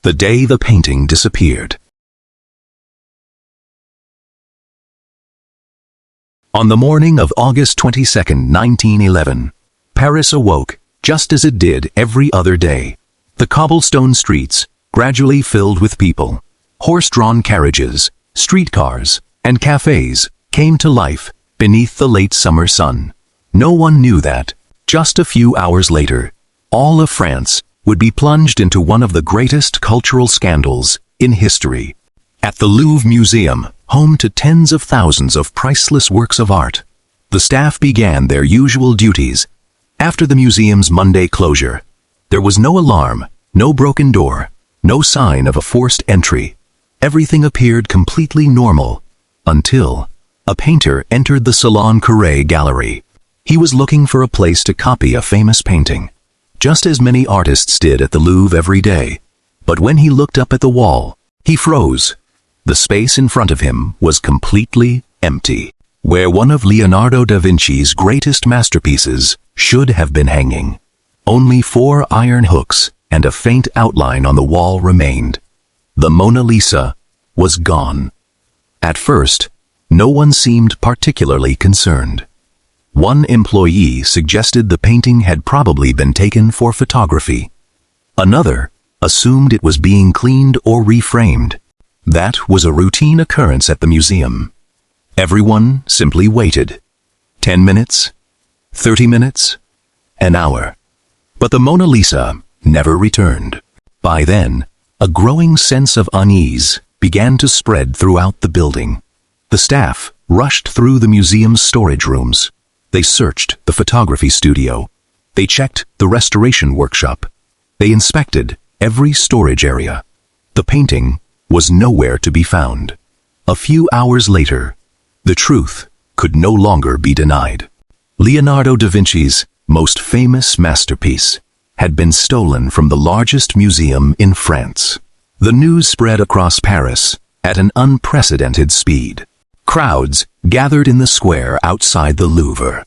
the day the painting disappeared. On the morning of August 22, 1911, Paris awoke, just as it did every other day. The cobblestone streets, gradually filled with people, horse-drawn carriages, streetcars, and cafes, came to life beneath the late summer sun. No one knew that, just a few hours later, all of France would be plunged into one of the greatest cultural scandals in history. At the Louvre Museum, home to tens of thousands of priceless works of art, the staff began their usual duties. After the museum's Monday closure, there was no alarm, no broken door, no sign of a forced entry. Everything appeared completely normal, until a painter entered the Salon Carré gallery. He was looking for a place to copy a famous painting, just as many artists did at the Louvre every day. But when he looked up at the wall, he froze. The space in front of him was completely empty, where one of Leonardo da Vinci's greatest masterpieces should have been hanging. Only 4 iron hooks and a faint outline on the wall remained. The Mona Lisa was gone. At first, no one seemed particularly concerned. One employee suggested the painting had probably been taken for photography. Another assumed it was being cleaned or reframed. That was a routine occurrence at the museum. Everyone simply waited. 10 minutes, 30 minutes, an hour. But the Mona Lisa never returned. By then, a growing sense of unease began to spread throughout the building. The staff rushed through the museum's storage rooms. They searched the photography studio. They checked the restoration workshop. They inspected every storage area. The painting was nowhere to be found. A few hours later, the truth could no longer be denied. Leonardo da Vinci's most famous masterpiece had been stolen from the largest museum in France. The news spread across Paris at an unprecedented speed. Crowds gathered in the square outside the Louvre.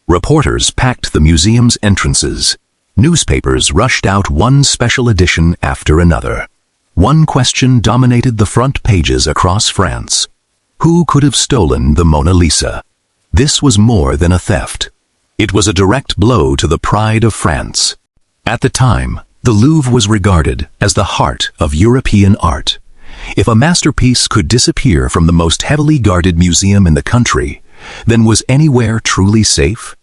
Reporters packed the museum's entrances. Newspapers rushed out one special edition after another. One question dominated the front pages across France. Who could have stolen the Mona Lisa? This was more than a theft. It was a direct blow to the pride of France. At the time, the Louvre was regarded as the heart of European art. If a masterpiece could disappear from the most heavily guarded museum in the country, then was anywhere truly safe?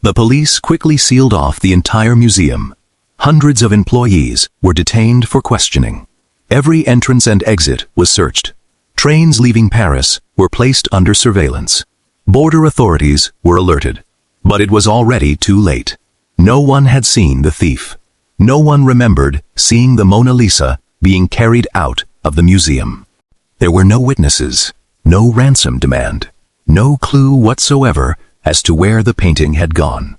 The police quickly sealed off the entire museum. Hundreds of employees were detained for questioning. Every entrance and exit was searched. Trains leaving Paris were placed under surveillance. Border authorities were alerted. But it was already too late. No one had seen the thief. No one remembered seeing the Mona Lisa being carried out of the museum. There were no witnesses, no ransom demand, no clue whatsoever as to where the painting had gone.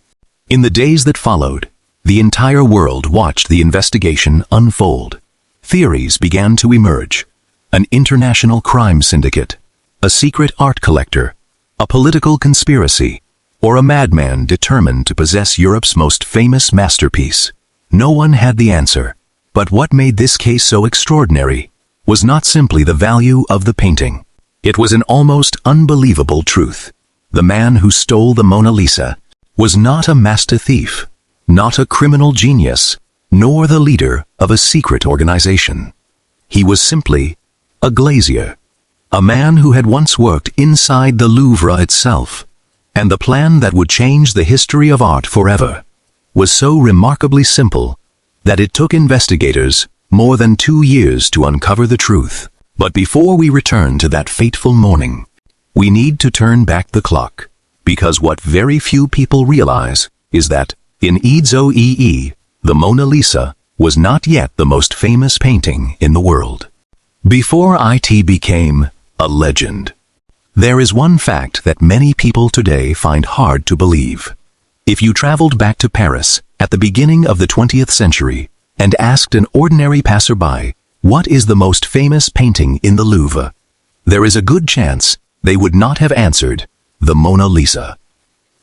In the days that followed, the entire world watched the investigation unfold. Theories began to emerge. An international crime syndicate, a secret art collector, a political conspiracy, or a madman determined to possess Europe's most famous masterpiece. No one had the answer. But what made this case so extraordinary was not simply the value of the painting. It was an almost unbelievable truth. The man who stole the Mona Lisa was not a master thief, not a criminal genius, nor the leader of a secret organization. He was simply a glazier, a man who had once worked inside the Louvre itself. And the plan that would change the history of art forever was so remarkably simple that it took investigators more than 2 years to uncover the truth. But before we return to that fateful morning, we need to turn back the clock, because what very few people realize is that, in Ee, the Mona Lisa was not yet the most famous painting in the world. Before it became a legend, there is one fact that many people today find hard to believe. If you traveled back to Paris at the beginning of the 20th century and asked an ordinary passerby, what is the most famous painting in the Louvre, there is a good chance they would not have answered, the Mona Lisa.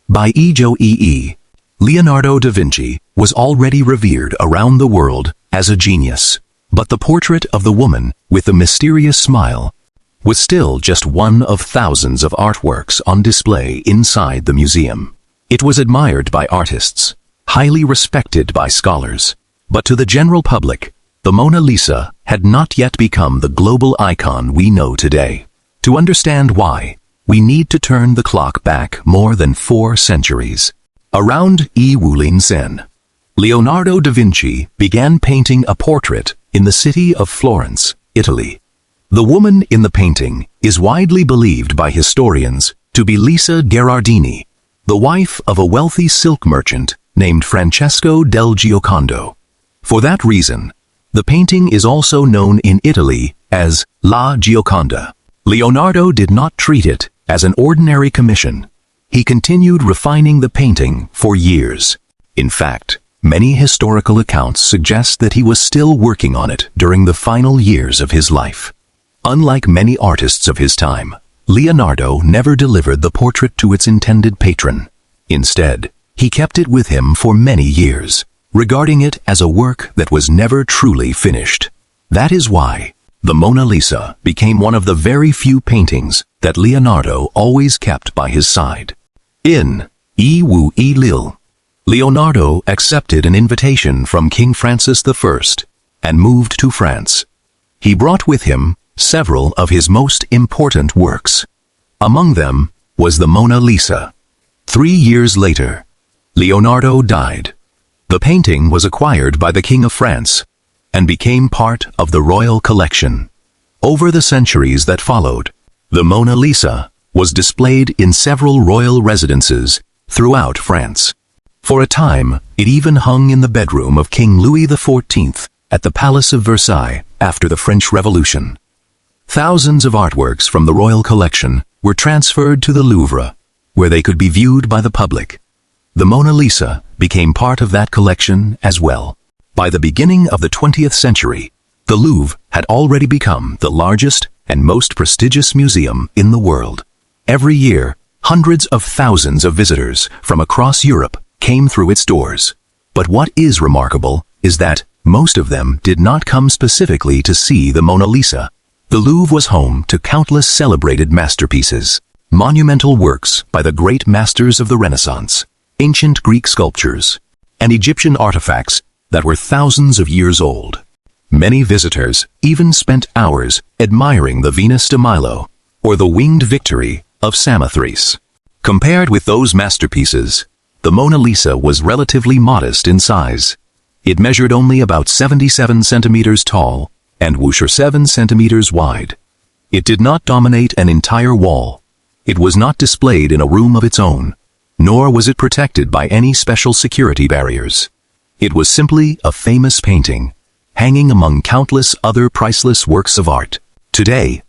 By Ee, Leonardo da Vinci was already revered around the world as a genius. But the portrait of the woman with the mysterious smile was still just one of thousands of artworks on display inside the museum. It was admired by artists, highly respected by scholars, but to the general public, the Mona Lisa had not yet become the global icon we know today. To understand why, we need to turn the clock back more than 4 centuries. Around Wu Sen, Leonardo da Vinci began painting a portrait in the city of Florence, Italy. The woman in the painting is widely believed by historians to be Lisa Gherardini, the wife of a wealthy silk merchant named Francesco del Giocondo. For that reason, the painting is also known in Italy as La Gioconda. Leonardo did not treat it as an ordinary commission. He continued refining the painting for years. In fact, many historical accounts suggest that he was still working on it during the final years of his life. Unlike many artists of his time, Leonardo never delivered the portrait to its intended patron. Instead, he kept it with him for many years, regarding it as a work that was never truly finished. That is why the Mona Lisa became one of the very few paintings that Leonardo always kept by his side. In Wu Lil, Leonardo accepted an invitation from King Francis I and moved to France. He brought with him several of his most important works. Among them was the Mona Lisa. 3 years later, Leonardo died. The painting was acquired by the King of France and became part of the royal collection. Over the centuries that followed, the Mona Lisa was displayed in several royal residences throughout France. For a time, it even hung in the bedroom of King Louis XIV at the Palace of Versailles after the French Revolution. Thousands of artworks from the royal collection were transferred to the Louvre, where they could be viewed by the public. The Mona Lisa became part of that collection as well. By the beginning of the 20th century, the Louvre had already become the largest and most prestigious museum in the world. Every year, hundreds of thousands of visitors from across Europe came through its doors. But what is remarkable is that most of them did not come specifically to see the Mona Lisa. The Louvre was home to countless celebrated masterpieces, monumental works by the great masters of the Renaissance, ancient Greek sculptures, and Egyptian artifacts that were thousands of years old. Many visitors even spent hours admiring the Venus de Milo, or the Winged Victory of Samothrace. Compared with those masterpieces, the Mona Lisa was relatively modest in size. It measured only about 77 centimeters tall and 7 centimeters wide. It did not dominate an entire wall. It was not displayed in a room of its own, nor was it protected by any special security barriers. It was simply a famous painting, hanging among countless other priceless works of art. Today,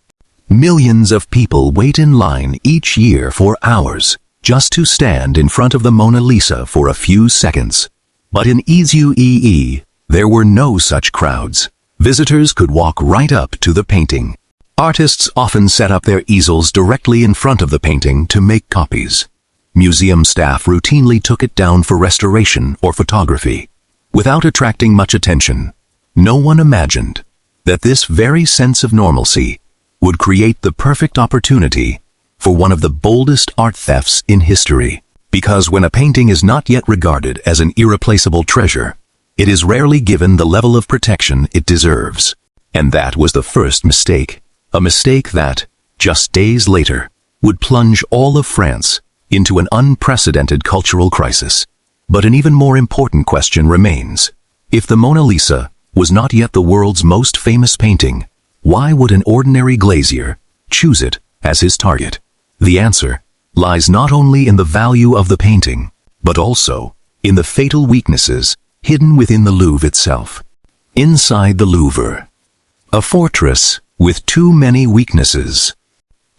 millions of people wait in line each year for hours just to stand in front of the Mona Lisa for a few seconds. But in Wu there were no such crowds. Visitors could walk right up to the painting. Artists often set up their easels directly in front of the painting to make copies. Museum staff routinely took it down for restoration or photography. Without attracting much attention, no one imagined that this very sense of normalcy would create the perfect opportunity for one of the boldest art thefts in history. Because when a painting is not yet regarded as an irreplaceable treasure, it is rarely given the level of protection it deserves. And that was the first mistake, a mistake that, just days later, would plunge all of France into an unprecedented cultural crisis. But an even more important question remains. If the Mona Lisa was not yet the world's most famous painting, why would an ordinary glazier choose it as his target? The answer lies not only in the value of the painting, but also in the fatal weaknesses hidden within the Louvre itself. Inside the Louvre, a fortress with too many weaknesses.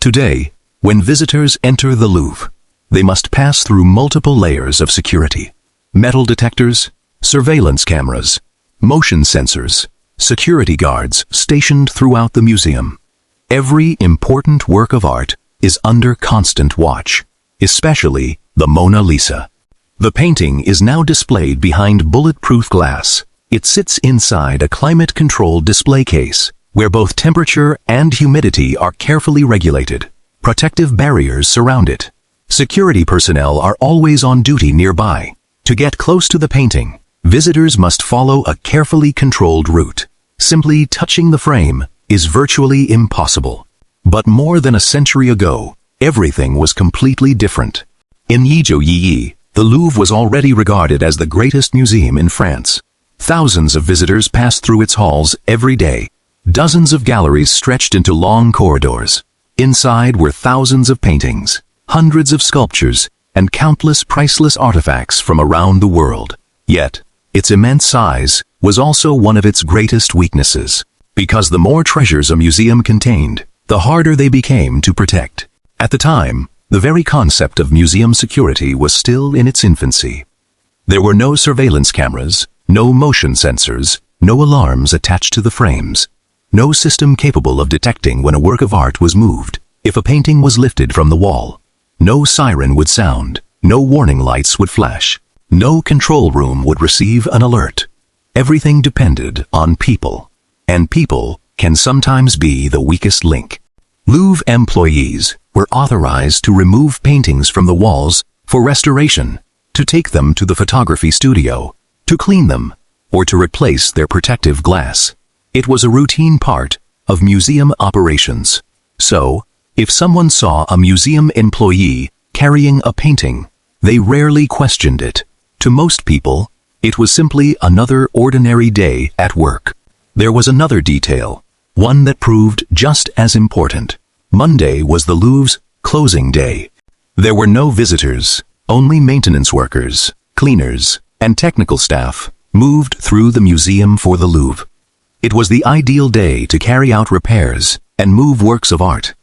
Today, when visitors enter the Louvre, they must pass through multiple layers of security. Metal detectors, surveillance cameras, motion sensors, security guards stationed throughout the museum. Every important work of art is under constant watch, especially the Mona Lisa. The painting is now displayed behind bulletproof glass It sits inside a climate-controlled display case, where both temperature and humidity are carefully regulated. Protective barriers surround it. Security personnel are always on duty nearby. To get close to the painting, visitors must follow a carefully controlled route. Simply touching the frame is virtually impossible. But more than a century ago, everything was completely different. In Yi, the Louvre was already regarded as the greatest museum in France. Thousands of visitors passed through its halls every day. Dozens of galleries stretched into long corridors. Inside were thousands of paintings, hundreds of sculptures, and countless priceless artifacts from around the world. Yet, its immense size was also one of its greatest weaknesses. Because the more treasures a museum contained, the harder they became to protect. At the time, the very concept of museum security was still in its infancy. There were no surveillance cameras, no motion sensors, no alarms attached to the frames, no system capable of detecting when a work of art was moved, if a painting was lifted from the wall. No siren would sound, no warning lights would flash, no control room would receive an alert. Everything depended on people, and people can sometimes be the weakest link. Louvre employees were authorized to remove paintings from the walls for restoration, to take them to the photography studio, to clean them, or to replace their protective glass. It was a routine part of museum operations. So, if someone saw a museum employee carrying a painting, they rarely questioned it. To most people, it was simply another ordinary day at work. There was another detail, one that proved just as important. Monday was the Louvre's closing day. There were no visitors, only maintenance workers, cleaners, and technical staff moved through the museum for the Louvre. It was the ideal day to carry out repairs and move works of art.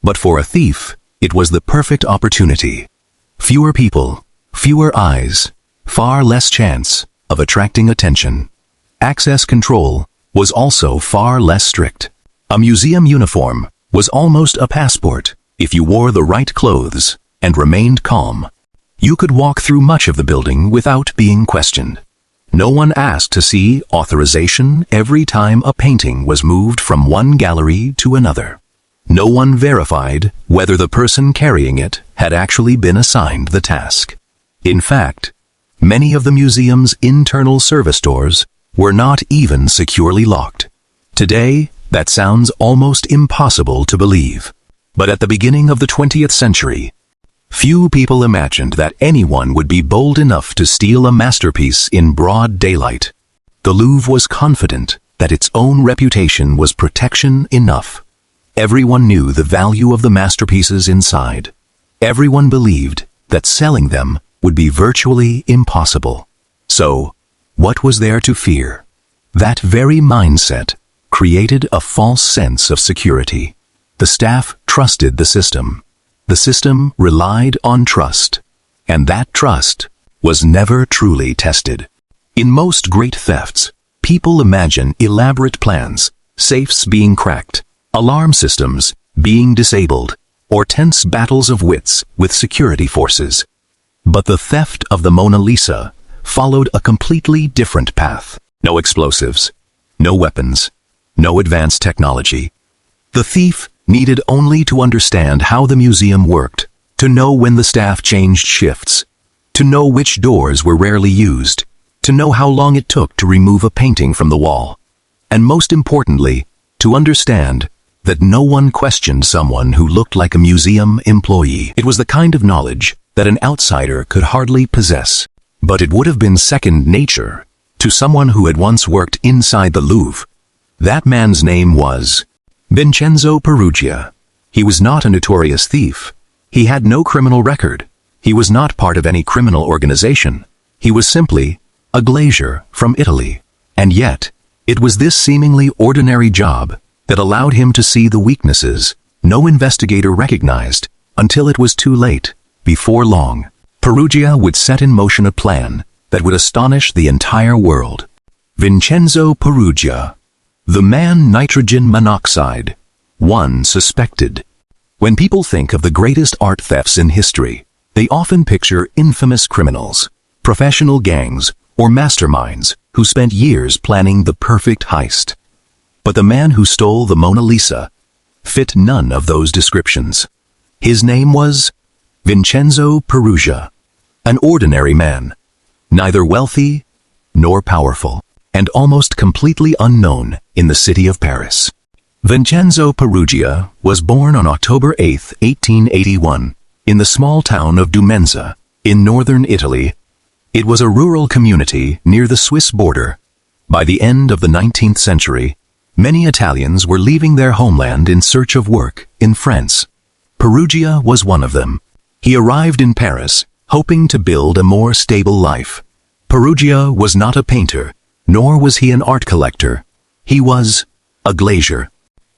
But for a thief, it was the perfect opportunity. Fewer people, fewer eyes, far less chance of attracting attention. Access control was also far less strict. A museum uniform was almost a passport if you wore the right clothes and remained calm. You could walk through much of the building without being questioned. No one asked to see authorization every time a painting was moved from one gallery to another. No one verified whether the person carrying it had actually been assigned the task. In fact, many of the museum's internal service doors were not even securely locked. Today, that sounds almost impossible to believe. But at the beginning of the 20th century, few people imagined that anyone would be bold enough to steal a masterpiece in broad daylight. The Louvre was confident that its own reputation was protection enough. Everyone knew the value of the masterpieces inside. Everyone believed that selling them would be virtually impossible. So, what was there to fear? That very mindset created a false sense of security. The staff trusted the system. The system relied on trust, and that trust was never truly tested. In most great thefts, people imagine elaborate plans, safes being cracked, alarm systems being disabled, or tense battles of wits with security forces. But the theft of the Mona Lisa followed a completely different path. No explosives, no weapons, no advanced technology. The thief needed only to understand how the museum worked, to know when the staff changed shifts, to know which doors were rarely used, to know how long it took to remove a painting from the wall, and most importantly, to understand that no one questioned someone who looked like a museum employee. It was the kind of knowledge that an outsider could hardly possess, but it would have been second nature to someone who had once worked inside the Louvre. That man's name was Vincenzo Peruggia. He was not a notorious thief. He had no criminal record. He was not part of any criminal organization. He was simply a glazier from Italy. And yet, it was this seemingly ordinary job that allowed him to see the weaknesses no investigator recognized until it was too late. Before long, Peruggia would set in motion a plan that would astonish the entire world. Vincenzo Peruggia, the man nitrogen monoxide, one suspected. When people think of the greatest art thefts in history, they often picture infamous criminals, professional gangs, or masterminds who spent years planning the perfect heist. But the man who stole the Mona Lisa fit none of those descriptions. His name was Vincenzo Peruggia, an ordinary man, neither wealthy nor powerful, and almost completely unknown in the city of Paris. Vincenzo Peruggia was born on October 8, 1881, in the small town of Dumenza, in northern Italy. It was a rural community near the Swiss border. By the end of the 19th century, many Italians were leaving their homeland in search of work in France. Peruggia was one of them. He arrived in Paris, hoping to build a more stable life. Peruggia was not a painter, nor was he an art collector. He was a glazier.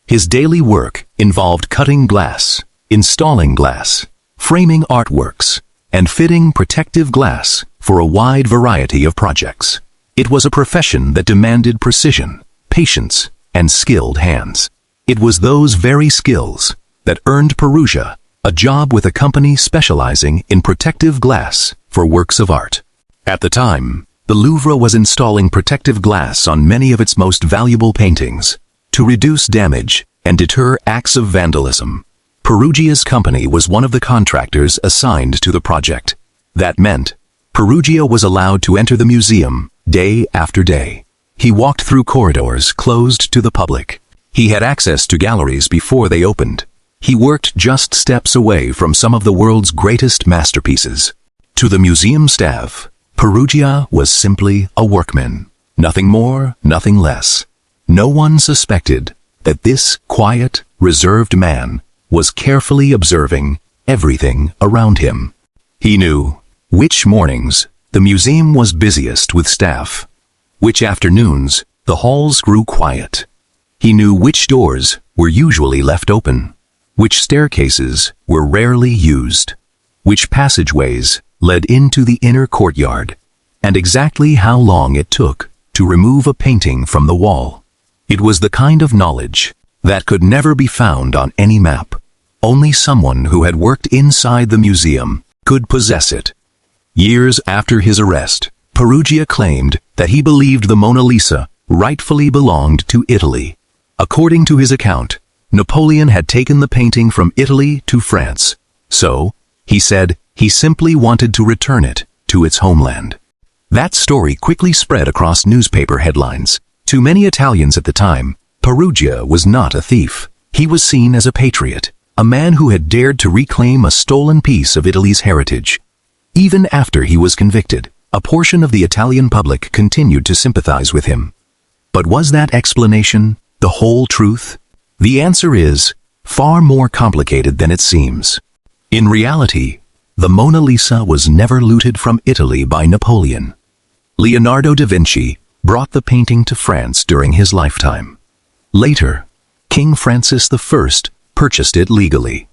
His daily work involved cutting glass, installing glass, framing artworks, and fitting protective glass for a wide variety of projects. It was a profession that demanded precision, patience, and skilled hands. It was those very skills that earned Peruggia a job with a company specializing in protective glass for works of art. At the time, the Louvre was installing protective glass on many of its most valuable paintings to reduce damage and deter acts of vandalism. Peruggia's company was one of the contractors assigned to the project. That meant Peruggia was allowed to enter the museum day after day. He walked through corridors closed to the public. He had access to galleries before they opened. He worked just steps away from some of the world's greatest masterpieces. To the museum staff, Peruggia was simply a workman. Nothing more, nothing less. No one suspected that this quiet, reserved man was carefully observing everything around him. He knew which mornings the museum was busiest with staff, which afternoons the halls grew quiet. He knew which doors were usually left open, which staircases were rarely used, which passageways led into the inner courtyard, and exactly how long it took to remove a painting from the wall. It was the kind of knowledge that could never be found on any map. Only someone who had worked inside the museum could possess it. Years after his arrest, Peruggia claimed that he believed the Mona Lisa rightfully belonged to Italy. According to his account, Napoleon had taken the painting from Italy to France. So, he said, he simply wanted to return it to its homeland. That story quickly spread across newspaper headlines. To many Italians at the time, Peruggia was not a thief. He was seen as a patriot, a man who had dared to reclaim a stolen piece of Italy's heritage. Even after he was convicted, a portion of the Italian public continued to sympathize with him. But was that explanation the whole truth? The answer is far more complicated than it seems. In reality, the Mona Lisa was never looted from Italy by Napoleon. Leonardo da Vinci brought the painting to France during his lifetime. Later, King Francis I purchased it legally.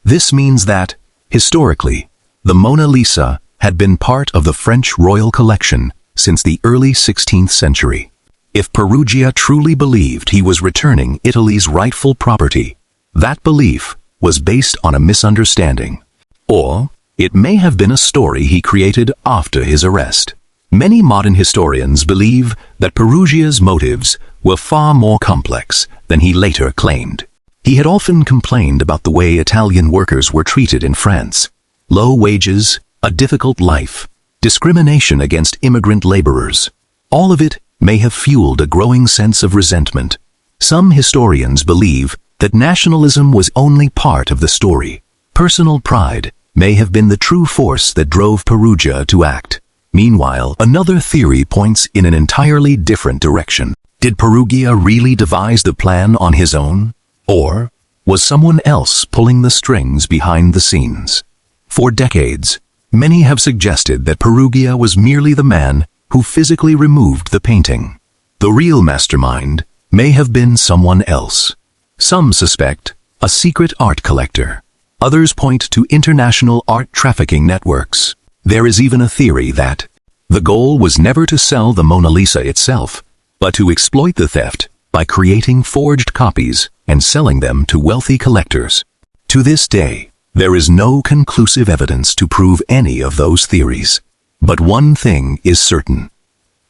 This means that, historically, the Mona Lisa had been part of the French royal collection since the early 16th century. If Peruggia truly believed he was returning Italy's rightful property, that belief was based on a misunderstanding. Or, it may have been a story he created after his arrest. Many modern historians believe that Peruggia's motives were far more complex than he later claimed. He had often complained about the way Italian workers were treated in France. Low wages, a difficult life, discrimination against immigrant laborers. All of it may have fueled a growing sense of resentment. Some historians believe that nationalism was only part of the story. Personal pride may have been the true force that drove Peruggia to act. Meanwhile, another theory points in an entirely different direction. Did Peruggia really devise the plan on his own? Or was someone else pulling the strings behind the scenes? For decades, many have suggested that Peruggia was merely the man who physically removed the painting. The real mastermind may have been someone else. Some suspect a secret art collector. Others point to international art trafficking networks. There is even a theory that the goal was never to sell the Mona Lisa itself, but to exploit the theft by creating forged copies and selling them to wealthy collectors. To this day, there is no conclusive evidence to prove any of those theories. But one thing is certain.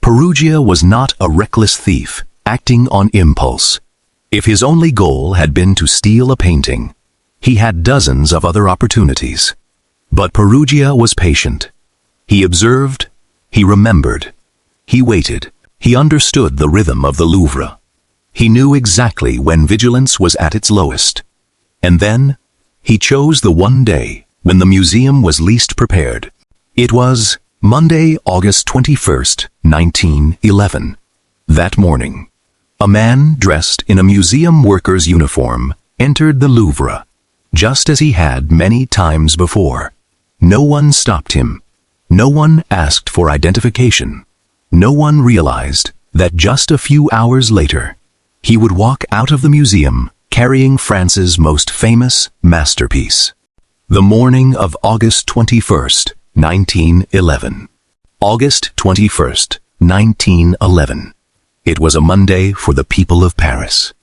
Perugia was not a reckless thief, acting on impulse. If his only goal had been to steal a painting, he had dozens of other opportunities. But Perugia was patient. He observed, he remembered, he waited, he understood the rhythm of the Louvre. He knew exactly when vigilance was at its lowest. And then, he chose the one day when the museum was least prepared. It was Monday, August 21st, 1911. That morning, a man dressed in a museum worker's uniform entered the Louvre, just as he had many times before. No one stopped him. No one asked for identification. No one realized that just a few hours later, he would walk out of the museum carrying France's most famous masterpiece. The morning of August 21st, 1911. August 21st, 1911. It was a Monday for the people of Paris.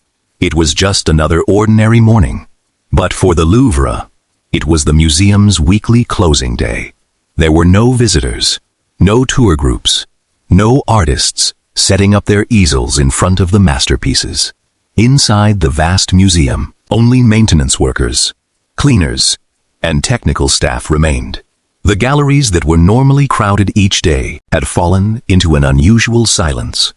It was just another ordinary morning. But for the Louvre, it was the museum's weekly closing day. There were no visitors, no tour groups, no artists setting up their easels in front of the masterpieces. Inside the vast museum, only maintenance workers, cleaners, and technical staff remained. The galleries that were normally crowded each day had fallen into an unusual silence.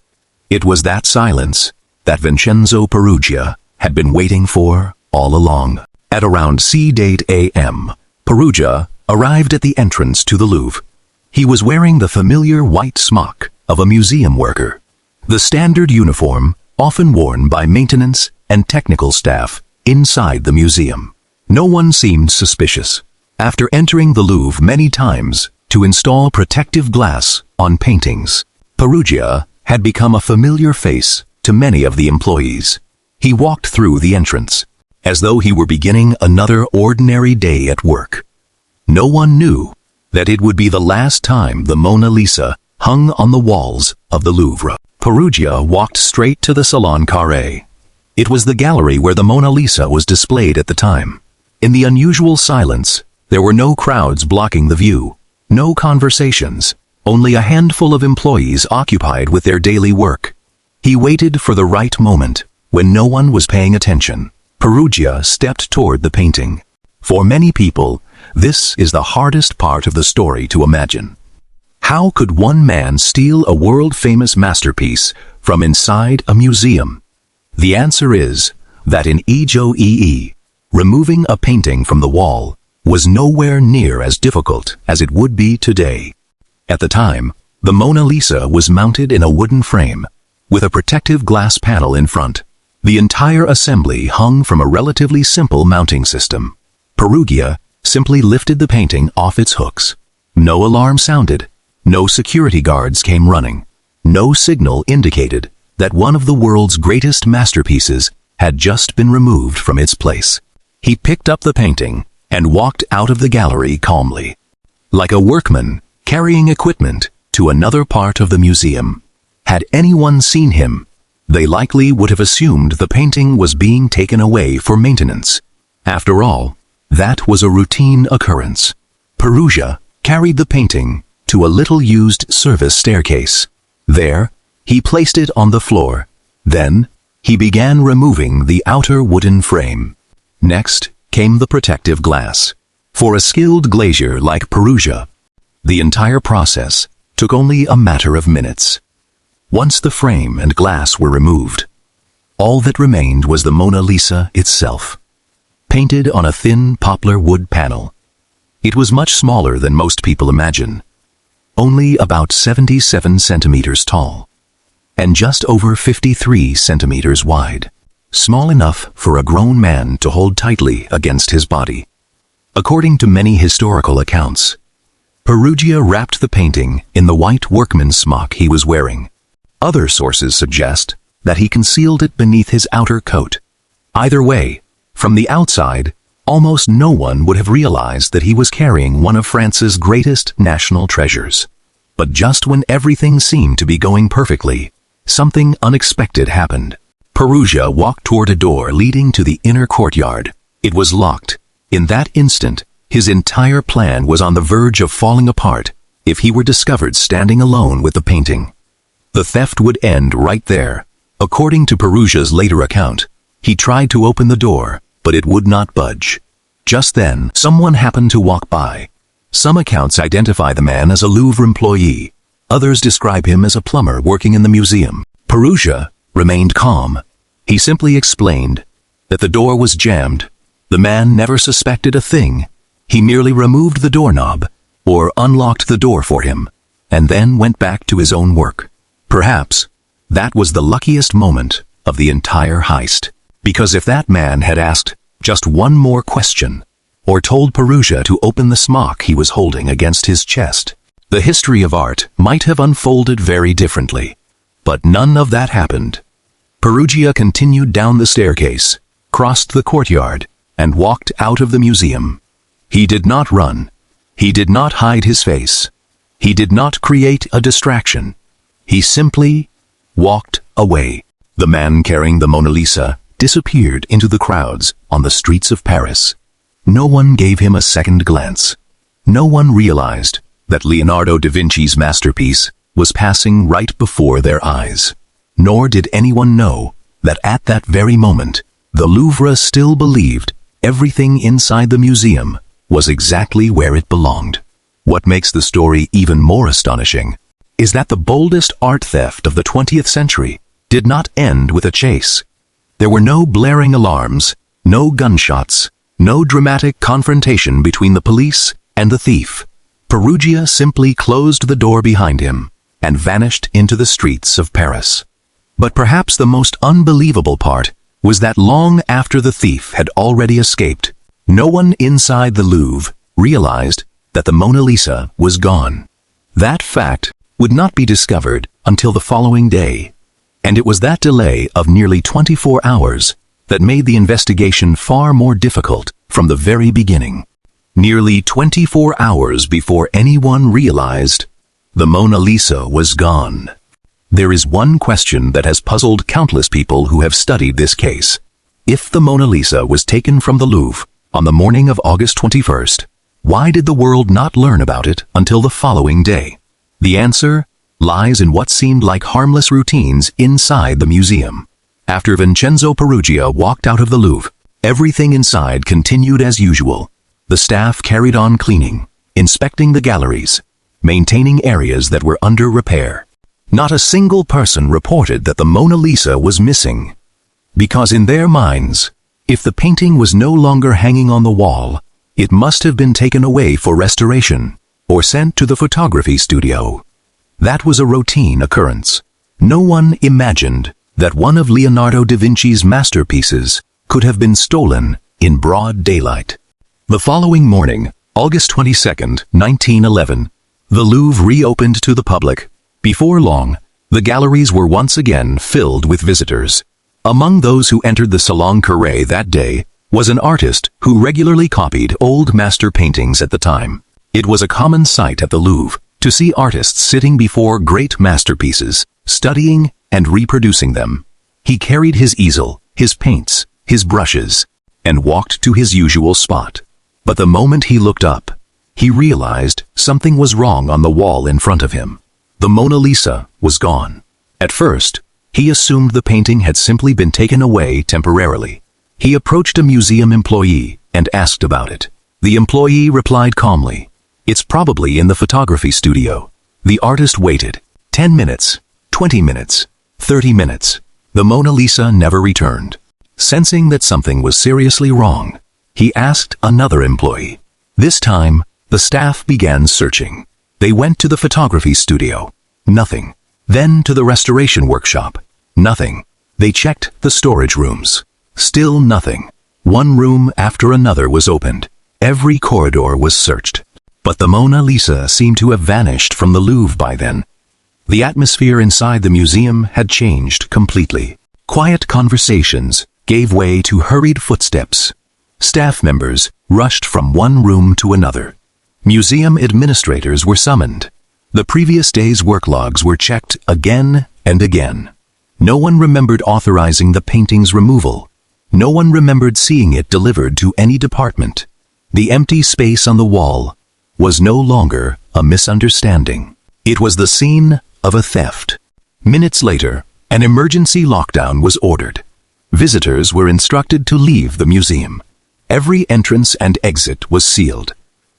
It was that silence that Vincenzo Perugia had been waiting for all along. At around c-8 a.m., Perugia arrived at the entrance to the Louvre. He was wearing the familiar white smock of a museum worker, the standard uniform often worn by maintenance and technical staff inside the museum. No one seemed suspicious. After entering the Louvre many times to install protective glass on paintings, Perugia had become a familiar face to many of the employees. He walked through the entrance as though he were beginning another ordinary day at work. No one knew that it would be the last time the Mona Lisa hung on the walls of the Louvre. Perugia walked straight to the Salon Carré. It was the gallery where the Mona Lisa was displayed at the time. In the unusual silence, there were no crowds blocking the view, no conversations, only a handful of employees occupied with their daily work. He waited for the right moment, when no one was paying attention. Perugia stepped toward the painting. For many people, this is the hardest part of the story to imagine. How could one man steal a world-famous masterpiece from inside a museum? The answer is that in Ejo, removing a painting from the wall was nowhere near as difficult as it would be today. At the time, the Mona Lisa was mounted in a wooden frame, with a protective glass panel in front. The entire assembly hung from a relatively simple mounting system. Perugia simply lifted the painting off its hooks. No alarm sounded. No security guards came running. No signal indicated that one of the world's greatest masterpieces had just been removed from its place. He picked up the painting and walked out of the gallery calmly, like a workman carrying equipment to another part of the museum. Had anyone seen him, they likely would have assumed the painting was being taken away for maintenance. After all, that was a routine occurrence. Perugia carried the painting to a little-used service staircase. There, he placed it on the floor. Then, he began removing the outer wooden frame. Next came the protective glass. For a skilled glazier like Perugia, the entire process took only a matter of minutes. Once the frame and glass were removed, all that remained was the Mona Lisa itself, painted on a thin poplar wood panel. It was much smaller than most people imagine, only about 77 centimeters tall, and just over 53 centimeters wide, small enough for a grown man to hold tightly against his body. According to many historical accounts, Perugia wrapped the painting in the white workman's smock he was wearing. Other sources suggest that he concealed it beneath his outer coat. Either way, from the outside, almost no one would have realized that he was carrying one of France's greatest national treasures. But just when everything seemed to be going perfectly, something unexpected happened. Perugia walked toward a door leading to the inner courtyard. It was locked. In that instant, his entire plan was on the verge of falling apart if he were discovered standing alone with the painting. The theft would end right there. According to Perugia's later account, he tried to open the door, but it would not budge. Just then, someone happened to walk by. Some accounts identify the man as a Louvre employee. Others describe him as a plumber working in the museum. Perugia remained calm. He simply explained that the door was jammed. The man never suspected a thing. He merely removed the doorknob, or unlocked the door for him, and then went back to his own work. Perhaps that was the luckiest moment of the entire heist. Because if that man had asked just one more question, or told Perugia to open the smock he was holding against his chest, the history of art might have unfolded very differently. But none of that happened. Perugia continued down the staircase, crossed the courtyard, and walked out of the museum. He did not run. He did not hide his face. He did not create a distraction. He simply walked away. The man carrying the Mona Lisa disappeared into the crowds on the streets of Paris. No one gave him a second glance. No one realized that Leonardo da Vinci's masterpiece was passing right before their eyes. Nor did anyone know that at that very moment, the Louvre still believed everything inside the museum was exactly where it belonged. What makes the story even more astonishing is that the boldest art theft of the 20th century did not end with a chase. There were no blaring alarms, no gunshots, no dramatic confrontation between the police and the thief. Perugia simply closed the door behind him and vanished into the streets of Paris. But perhaps the most unbelievable part was that long after the thief had already escaped, no one inside the Louvre realized that the Mona Lisa was gone. That fact would not be discovered until the following day, and it was that delay of nearly 24 hours that made the investigation far more difficult from the very beginning. Nearly 24 hours before anyone realized the Mona Lisa was gone. There is one question that has puzzled countless people who have studied this case. If the Mona Lisa was taken from the Louvre on the morning of August 21st, why did the world not learn about it until the following day? The answer lies in what seemed like harmless routines inside the museum. After Vincenzo Perugia walked out of the Louvre, everything inside continued as usual. The staff carried on cleaning, inspecting the galleries, maintaining areas that were under repair. Not a single person reported that the Mona Lisa was missing, because in their minds, if the painting was no longer hanging on the wall, it must have been taken away for restoration or sent to the photography studio. That was a routine occurrence. No one imagined that one of Leonardo da Vinci's masterpieces could have been stolen in broad daylight. The following morning, August 22nd, 1911, the Louvre reopened to the public. Before long, the galleries were once again filled with visitors. Among those who entered the Salon Carré that day was an artist who regularly copied old master paintings at the time. It was a common sight at the Louvre to see artists sitting before great masterpieces, studying and reproducing them. He carried his easel, his paints, his brushes, and walked to his usual spot. But the moment he looked up, he realized something was wrong on the wall in front of him. The Mona Lisa was gone. At first, he assumed the painting had simply been taken away temporarily. He approached a museum employee and asked about it. The employee replied calmly, "It's probably in the photography studio." The artist waited. 10 minutes, 20 minutes, 30 minutes. The Mona Lisa never returned. Sensing that something was seriously wrong, he asked another employee. This time, the staff began searching. They went to the photography studio. Nothing. Then to the restoration workshop. Nothing. They checked the storage rooms. Still nothing. One room after another was opened. Every corridor was searched. But the Mona Lisa seemed to have vanished from the Louvre by then. The atmosphere inside the museum had changed completely. Quiet conversations gave way to hurried footsteps. Staff members rushed from one room to another. Museum administrators were summoned. The previous day's work logs were checked again and again. No one remembered authorizing the painting's removal. No one remembered seeing it delivered to any department. The empty space on the wall was no longer a misunderstanding. It was the scene of a theft. Minutes later, an emergency lockdown was ordered. Visitors were instructed to leave the museum. Every entrance and exit was sealed.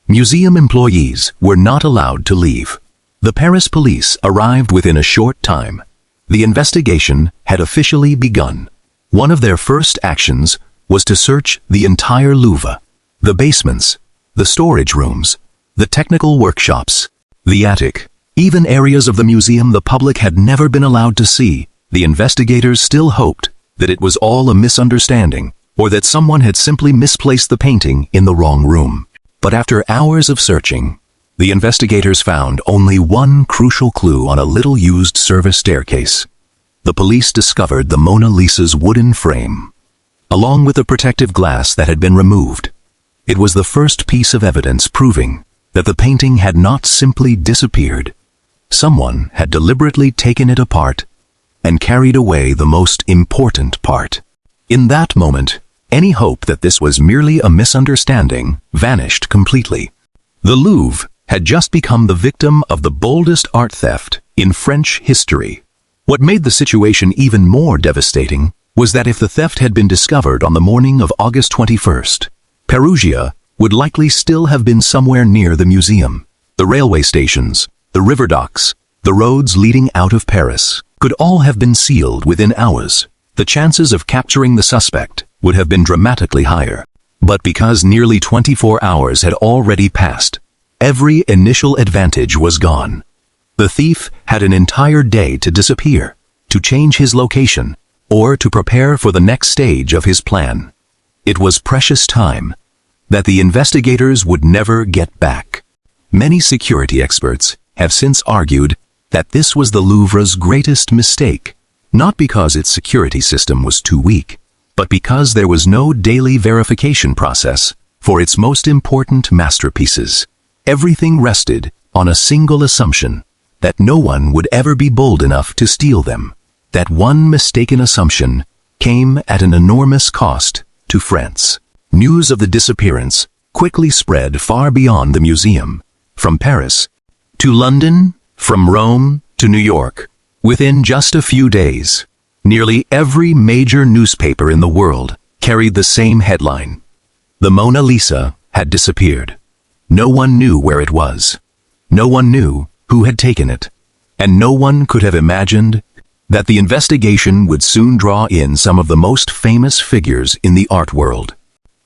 Museum employees were not allowed to leave. The Paris police arrived within a short time. The investigation had officially begun. One of their first actions was to search the entire Louvre. The basements, the storage rooms, the technical workshops, the attic, even areas of the museum the public had never been allowed to see. The investigators still hoped that it was all a misunderstanding, or that someone had simply misplaced the painting in the wrong room. But after hours of searching, the investigators found only one crucial clue on a little-used service staircase. The police discovered the Mona Lisa's wooden frame, along with the protective glass that had been removed. It was the first piece of evidence proving that the painting had not simply disappeared. Someone had deliberately taken it apart and carried away the most important part. In that moment, any hope that this was merely a misunderstanding vanished completely. The Louvre had just become the victim of the boldest art theft in French history. What made the situation even more devastating was that if the theft had been discovered on the morning of August 21st, Perugia would likely still have been somewhere near the museum. The railway stations, the river docks, the roads leading out of Paris could all have been sealed within hours. The chances of capturing the suspect would have been dramatically higher. But because nearly 24 hours had already passed, every initial advantage was gone. The thief had an entire day to disappear, to change his location, or to prepare for the next stage of his plan. It was precious time that the investigators would never get back. Many security experts have since argued that this was the Louvre's greatest mistake, not because its security system was too weak, but because there was no daily verification process for its most important masterpieces. Everything rested on a single assumption, that no one would ever be bold enough to steal them. That one mistaken assumption came at an enormous cost to France. News of the disappearance quickly spread far beyond the museum, from Paris to London, from Rome to New York. Within just a few days, nearly every major newspaper in the world carried the same headline. The Mona Lisa had disappeared. No one knew where it was. No one knew who had taken it. And no one could have imagined that the investigation would soon draw in some of the most famous figures in the art world.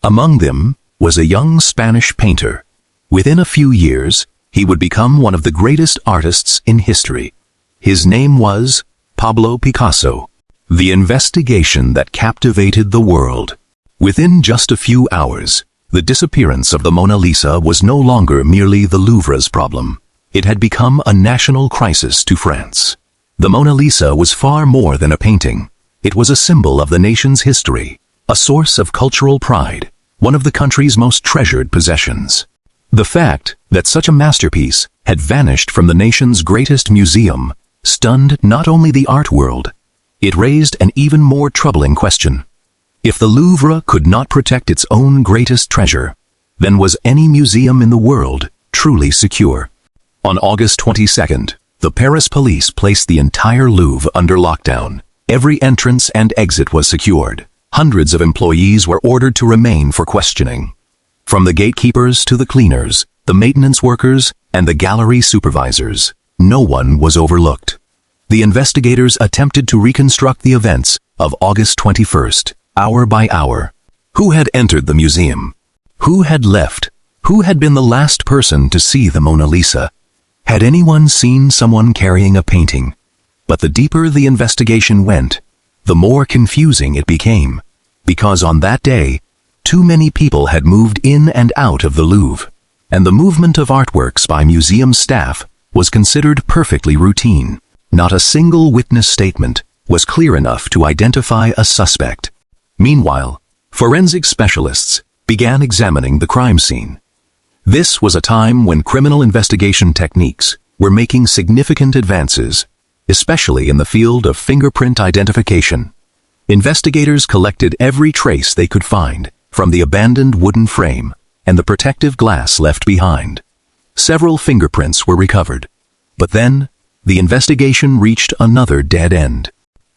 Among them was a young Spanish painter. Within a few years, he would become one of the greatest artists in history. His name was Pablo Picasso. The investigation that captivated the world. Within just a few hours, the disappearance of the Mona Lisa was no longer merely the Louvre's problem. It had become a national crisis to France. The Mona Lisa was far more than a painting. It was a symbol of the nation's history, a source of cultural pride, one of the country's most treasured possessions. The fact that such a masterpiece had vanished from the nation's greatest museum stunned not only the art world, it raised an even more troubling question. If the Louvre could not protect its own greatest treasure, then was any museum in the world truly secure? On August 22nd, the Paris police placed the entire Louvre under lockdown. Every entrance and exit was secured. Hundreds of employees were ordered to remain for questioning. From the gatekeepers to the cleaners, the maintenance workers, and the gallery supervisors, no one was overlooked. The investigators attempted to reconstruct the events of August 21st, hour by hour. Who had entered the museum? Who had left? Who had been the last person to see the Mona Lisa? Had anyone seen someone carrying a painting? But the deeper the investigation went, the more confusing it became, because on that day, too many people had moved in and out of the Louvre, and the movement of artworks by museum staff was considered perfectly routine. Not a single witness statement was clear enough to identify a suspect. Meanwhile, forensic specialists began examining the crime scene. This was a time when criminal investigation techniques were making significant advances, especially in the field of fingerprint identification. Investigators collected every trace they could find, from the abandoned wooden frame and the protective glass left behind. Several fingerprints were recovered, but then the investigation reached another dead end.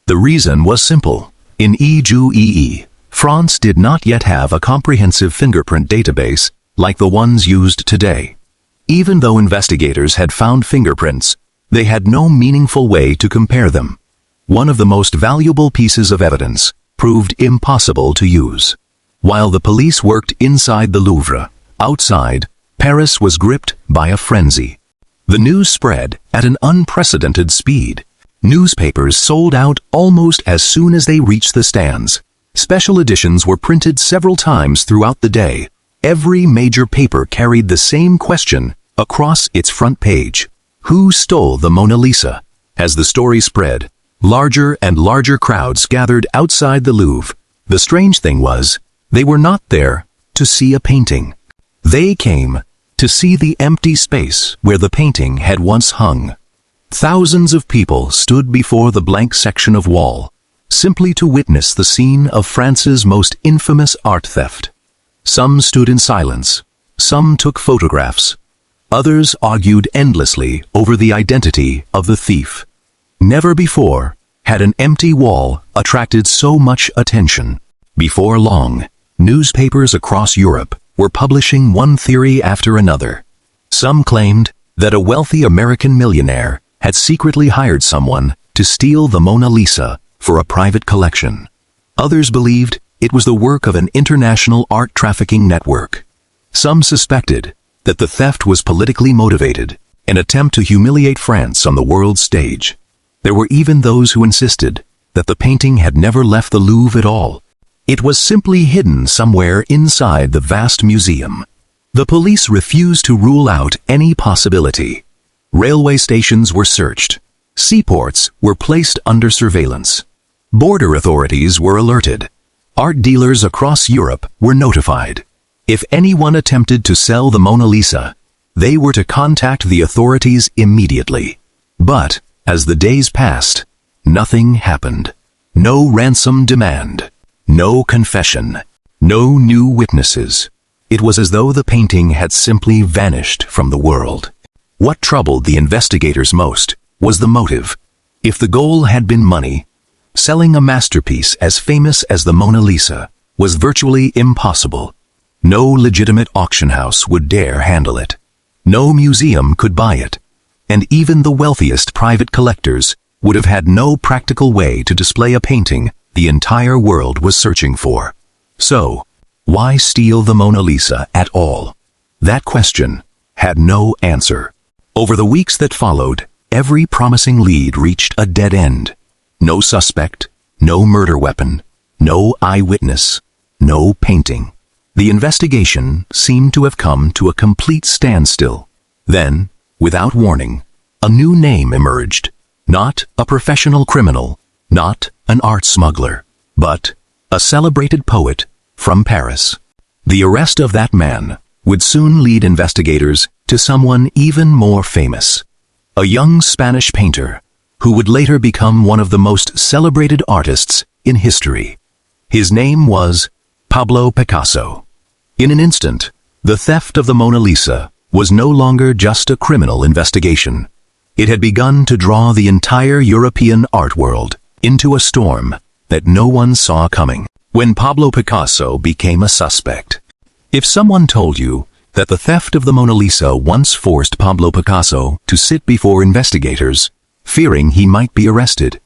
The reason was simple. In EGEE, France did not yet have a comprehensive fingerprint database like the ones used today. Even though investigators had found fingerprints, they had no meaningful way to compare them. One of the most valuable pieces of evidence proved impossible to use. While the police worked inside the Louvre, outside, Paris was gripped by a frenzy. The news spread at an unprecedented speed. Newspapers sold out almost as soon as they reached the stands. Special editions were printed several times throughout the day. Every major paper carried the same question across its front page. Who stole the Mona Lisa? As the story spread, larger and larger crowds gathered outside the Louvre. The strange thing was, they were not there to see a painting. They came to see the empty space where the painting had once hung. Thousands of people stood before the blank section of wall, simply to witness the scene of France's most infamous art theft. Some stood in silence, some took photographs, others argued endlessly over the identity of the thief. Never before had an empty wall attracted so much attention. Before long, newspapers across Europe were publishing one theory after another. Some claimed that a wealthy American millionaire had secretly hired someone to steal the Mona Lisa for a private collection. Others believed it was the work of an international art trafficking network. Some suspected that the theft was politically motivated, an attempt to humiliate France on the world stage. There were even those who insisted that the painting had never left the Louvre at all. It was simply hidden somewhere inside the vast museum. The police refused to rule out any possibility. Railway stations were searched. Seaports were placed under surveillance. Border authorities were alerted. Art dealers across Europe were notified. If anyone attempted to sell the Mona Lisa, they were to contact the authorities immediately. But, as the days passed, nothing happened. No ransom demand. No confession. No new witnesses. It was as though the painting had simply vanished from the world. What troubled the investigators most was the motive. If the goal had been money, selling a masterpiece as famous as the Mona Lisa was virtually impossible. No legitimate auction house would dare handle it. No museum could buy it. And even the wealthiest private collectors would have had no practical way to display a painting the entire world was searching for. So, why steal the Mona Lisa at all? That question had no answer. Over the weeks that followed, every promising lead reached a dead end. No suspect, no murder weapon, no eyewitness, no painting. The investigation seemed to have come to a complete standstill. Then, without warning, a new name emerged. Not a professional criminal, not an art smuggler, but a celebrated poet from Paris. The arrest of that man would soon lead investigators to someone even more famous. A young Spanish painter who would later become one of the most celebrated artists in history. His name was Pablo Picasso. In an instant, the theft of the Mona Lisa was no longer just a criminal investigation. It had begun to draw the entire European art world into a storm that no one saw coming. When Pablo Picasso became a suspect. If someone told you that the theft of the Mona Lisa once forced Pablo Picasso to sit before investigators, fearing he might be arrested,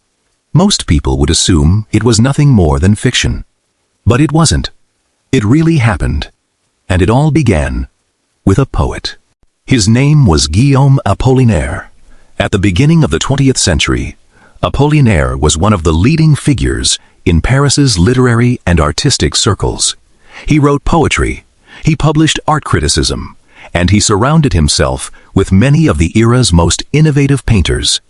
most people would assume it was nothing more than fiction. But it wasn't. It really happened. And it all began with a poet. His name was Guillaume Apollinaire. At the beginning of the 20th century, Apollinaire was one of the leading figures in Paris's literary and artistic circles. He wrote poetry, he published art criticism, and he surrounded himself with many of the era's most innovative painters.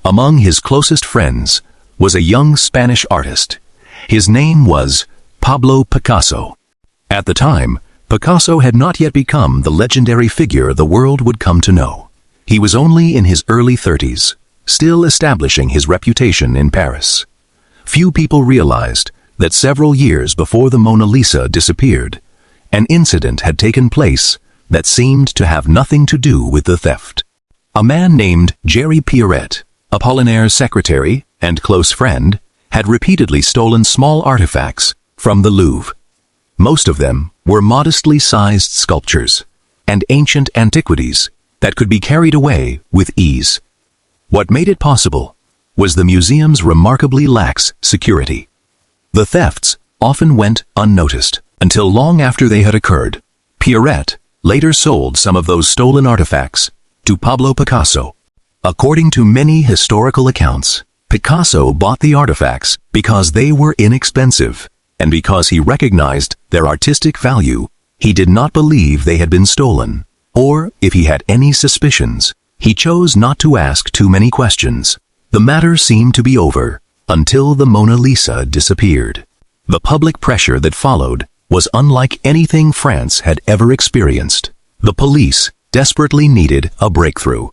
Among his closest friends was a young Spanish artist. His name was Pablo Picasso. At the time, Picasso had not yet become the legendary figure the world would come to know. He was only in his early 30s, still establishing his reputation in Paris. Few people realized that several years before the Mona Lisa disappeared, an incident had taken place that seemed to have nothing to do with the theft. A man named Jerry Pierret, Apollinaire's secretary and close friend, had repeatedly stolen small artifacts from the Louvre. Most of them were modestly sized sculptures and ancient antiquities that could be carried away with ease. What made it possible was the museum's remarkably lax security. The thefts often went unnoticed until long after they had occurred. Pierret later sold some of those stolen artifacts to Pablo Picasso. According to many historical accounts, Picasso bought the artifacts because they were inexpensive, and because he recognized their artistic value. He did not believe they had been stolen, or if he had any suspicions, he chose not to ask too many questions. The matter seemed to be over until the Mona Lisa disappeared. The public pressure that followed was unlike anything France had ever experienced. The police desperately needed a breakthrough.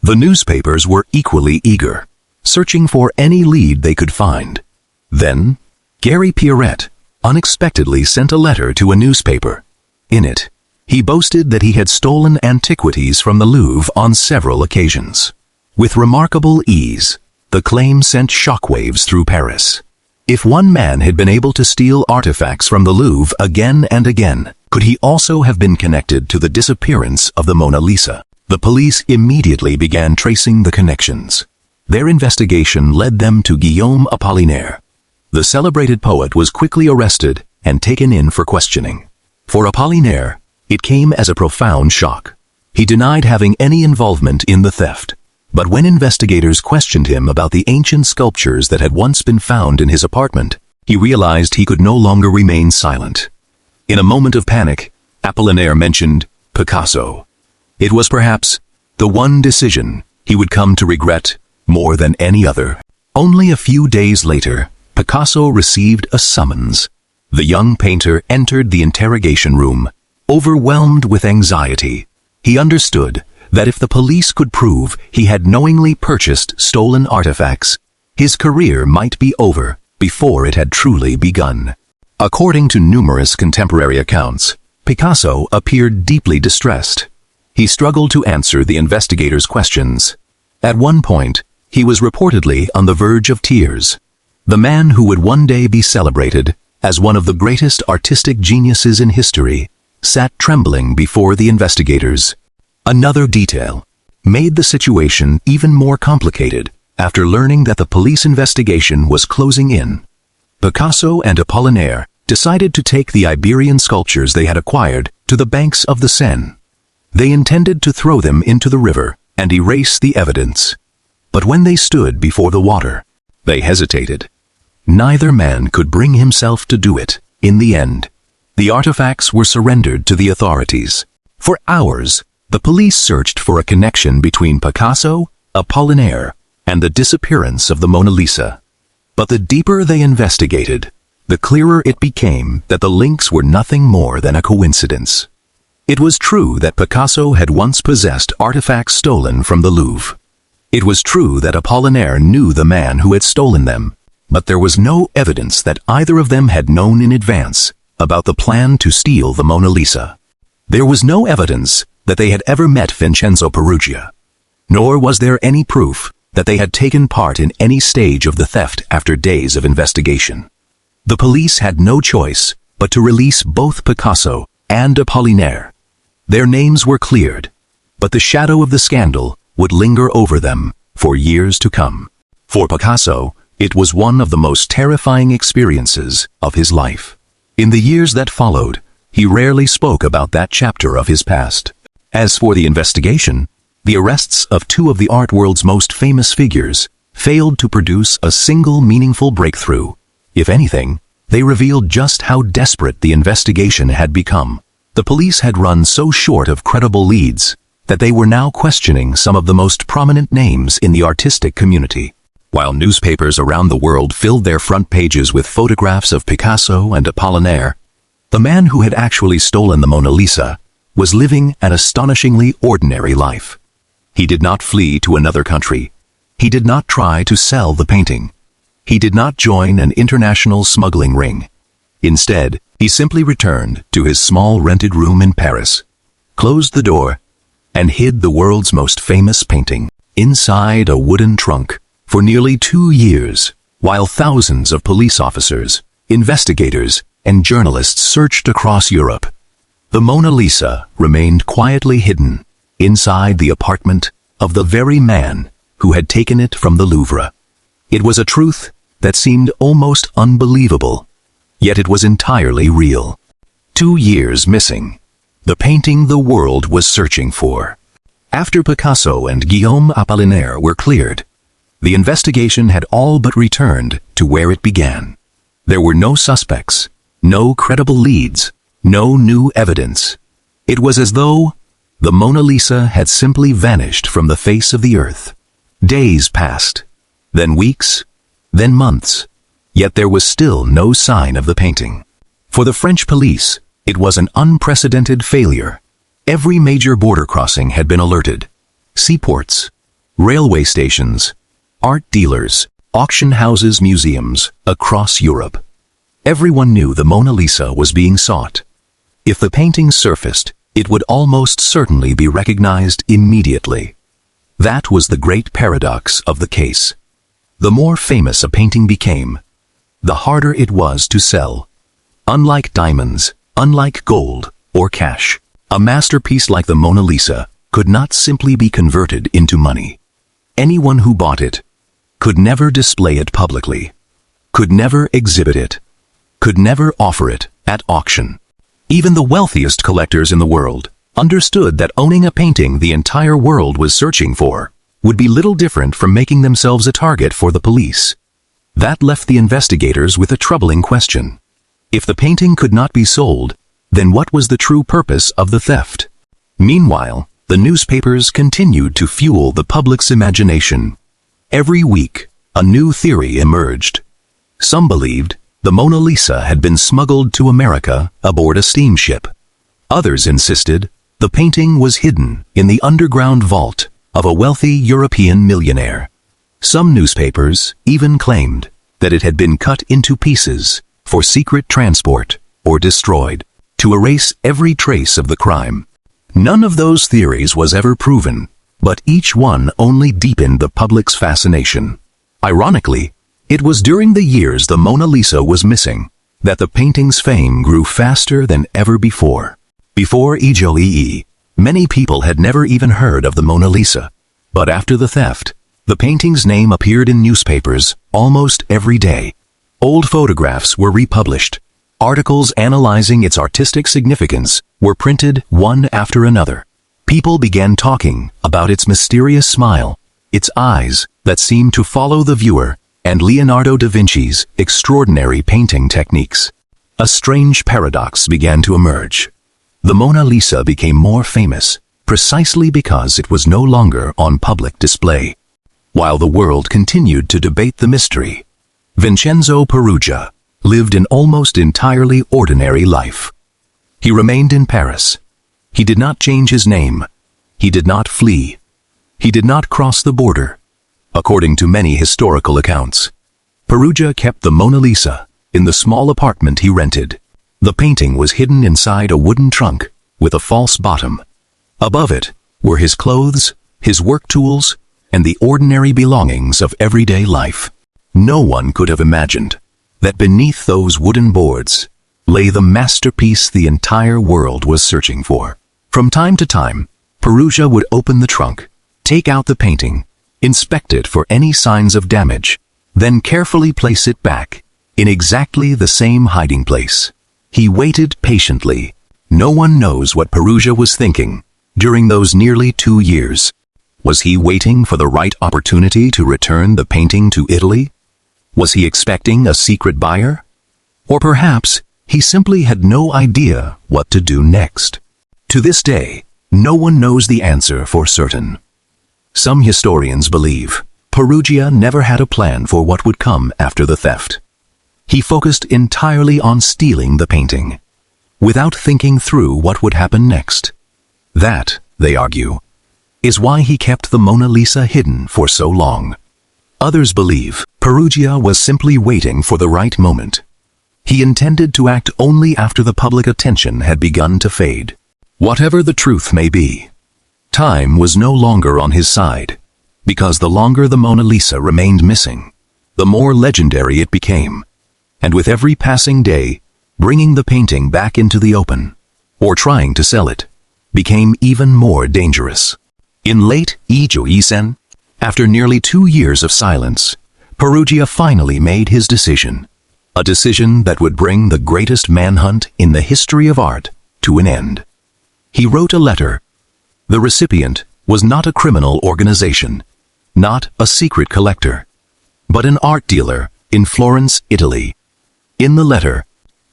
The newspapers were equally eager, searching for any lead they could find. Then, Gary Pierret unexpectedly sent a letter to a newspaper. In it, he boasted that he had stolen antiquities from the Louvre on several occasions. With remarkable ease, the claim sent shockwaves through Paris. If one man had been able to steal artifacts from the Louvre again and again, could he also have been connected to the disappearance of the Mona Lisa? The police immediately began tracing the connections. Their investigation led them to Guillaume Apollinaire. The celebrated poet was quickly arrested and taken in for questioning. For Apollinaire, it came as a profound shock. He denied having any involvement in the theft. But when investigators questioned him about the ancient sculptures that had once been found in his apartment, he realized he could no longer remain silent. In a moment of panic, Apollinaire mentioned Picasso. It was perhaps the one decision he would come to regret more than any other. Only a few days later, Picasso received a summons. The young painter entered the interrogation room, overwhelmed with anxiety. He understood that if the police could prove he had knowingly purchased stolen artifacts, his career might be over before it had truly begun. According to numerous contemporary accounts, Picasso appeared deeply distressed. He struggled to answer the investigators' questions. At one point, he was reportedly on the verge of tears. The man who would one day be celebrated as one of the greatest artistic geniuses in history sat trembling before the investigators. Another detail made the situation even more complicated after learning that the police investigation was closing in. Picasso and Apollinaire decided to take the Iberian sculptures they had acquired to the banks of the Seine. They intended to throw them into the river and erase the evidence. But when they stood before the water, they hesitated. Neither man could bring himself to do it. In the end, the artifacts were surrendered to the authorities. For hours, the police searched for a connection between Picasso, Apollinaire, and the disappearance of the Mona Lisa. But the deeper they investigated, the clearer it became that the links were nothing more than a coincidence. It was true that Picasso had once possessed artifacts stolen from the Louvre. It was true that Apollinaire knew the man who had stolen them, but there was no evidence that either of them had known in advance about the plan to steal the Mona Lisa. There was no evidence that they had ever met Vincenzo Peruggia, nor was there any proof that they had taken part in any stage of the theft after days of investigation. The police had no choice but to release both Picasso and Apollinaire. Their names were cleared, but the shadow of the scandal would linger over them for years to come. For Picasso, it was one of the most terrifying experiences of his life. In the years that followed, he rarely spoke about that chapter of his past. As for the investigation, the arrests of two of the art world's most famous figures failed to produce a single meaningful breakthrough. If anything, they revealed just how desperate the investigation had become. The police had run so short of credible leads that they were now questioning some of the most prominent names in the artistic community. While newspapers around the world filled their front pages with photographs of Picasso and Apollinaire, the man who had actually stolen the Mona Lisa was living an astonishingly ordinary life. He did not flee to another country. He did not try to sell the painting. He did not join an international smuggling ring. Instead, he simply returned to his small rented room in Paris, closed the door, and hid the world's most famous painting inside a wooden trunk for nearly 2 years, while thousands of police officers, investigators, and journalists searched across Europe. The Mona Lisa remained quietly hidden inside the apartment of the very man who had taken it from the Louvre. It was a truth that seemed almost unbelievable, yet it was entirely real. 2 years missing, the painting the world was searching for. After Picasso and Guillaume Apollinaire were cleared, the investigation had all but returned to where it began. There were no suspects, no credible leads, no new evidence. It was as though the Mona Lisa had simply vanished from the face of the earth. Days passed, then weeks, then months, yet there was still no sign of the painting. For the French police, it was an unprecedented failure. Every major border crossing had been alerted. Seaports, railway stations, art dealers, auction houses, museums across Europe. Everyone knew the Mona Lisa was being sought. If the painting surfaced, it would almost certainly be recognized immediately. That was the great paradox of the case. The more famous a painting became, the harder it was to sell. Unlike diamonds, unlike gold or cash, a masterpiece like the Mona Lisa could not simply be converted into money. Anyone who bought it could never display it publicly, could never exhibit it, could never offer it at auction. Even the wealthiest collectors in the world understood that owning a painting the entire world was searching for would be little different from making themselves a target for the police. That left the investigators with a troubling question. If the painting could not be sold, then what was the true purpose of the theft? Meanwhile, the newspapers continued to fuel the public's imagination. Every week, a new theory emerged. Some believed the Mona Lisa had been smuggled to America aboard a steamship. Others insisted the painting was hidden in the underground vault of a wealthy European millionaire. Some newspapers even claimed that it had been cut into pieces for secret transport or destroyed to erase every trace of the crime. None of those theories was ever proven, but each one only deepened the public's fascination. Ironically, it was during the years the Mona Lisa was missing that the painting's fame grew faster than ever before. Before Ijoli, many people had never even heard of the Mona Lisa, but after the theft, the painting's name appeared in newspapers almost every day. Old photographs were republished. Articles analyzing its artistic significance were printed one after another. People began talking about its mysterious smile, its eyes that seemed to follow the viewer, and Leonardo da Vinci's extraordinary painting techniques. A strange paradox began to emerge. The Mona Lisa became more famous precisely because it was no longer on public display. While the world continued to debate the mystery, Vincenzo Peruggia lived an almost entirely ordinary life. He remained in Paris. He did not change his name. He did not flee. He did not cross the border. According to many historical accounts, Peruggia kept the Mona Lisa in the small apartment he rented. The painting was hidden inside a wooden trunk with a false bottom. Above it were his clothes, his work tools, and the ordinary belongings of everyday life. No one could have imagined that beneath those wooden boards lay the masterpiece the entire world was searching for. From time to time, Peruggia would open the trunk, take out the painting, inspect it for any signs of damage, then carefully place it back in exactly the same hiding place. He waited patiently. No one knows what Peruggia was thinking during those nearly 2 years. Was he waiting for the right opportunity to return the painting to Italy? Was he expecting a secret buyer? Or perhaps he simply had no idea what to do next. To this day, no one knows the answer for certain. Some historians believe Peruggia never had a plan for what would come after the theft. He focused entirely on stealing the painting, without thinking through what would happen next. That, they argue, is why he kept the Mona Lisa hidden for so long. Others believe Peruggia was simply waiting for the right moment. He intended to act only after the public attention had begun to fade. Whatever the truth may be, Time was no longer on his side, because the longer the Mona Lisa remained missing, the more legendary it became, and with every passing day, bringing the painting back into the open, or trying to sell it, became even more dangerous. In late Ijoisen, after nearly 2 years of silence, Perugia finally made his decision, a decision that would bring the greatest manhunt in the history of art to an end. He wrote a letter. The recipient was not a criminal organization, not a secret collector, but an art dealer in Florence, Italy. In the letter,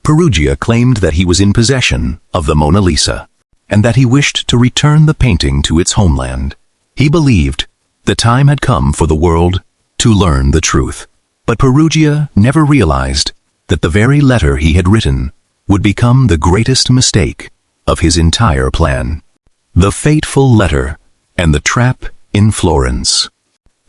Perugia claimed that he was in possession of the Mona Lisa, and that he wished to return the painting to its homeland. He believed the time had come for the world to learn the truth. But Perugia never realized that the very letter he had written would become the greatest mistake of his entire plan. The fateful letter and the trap in Florence.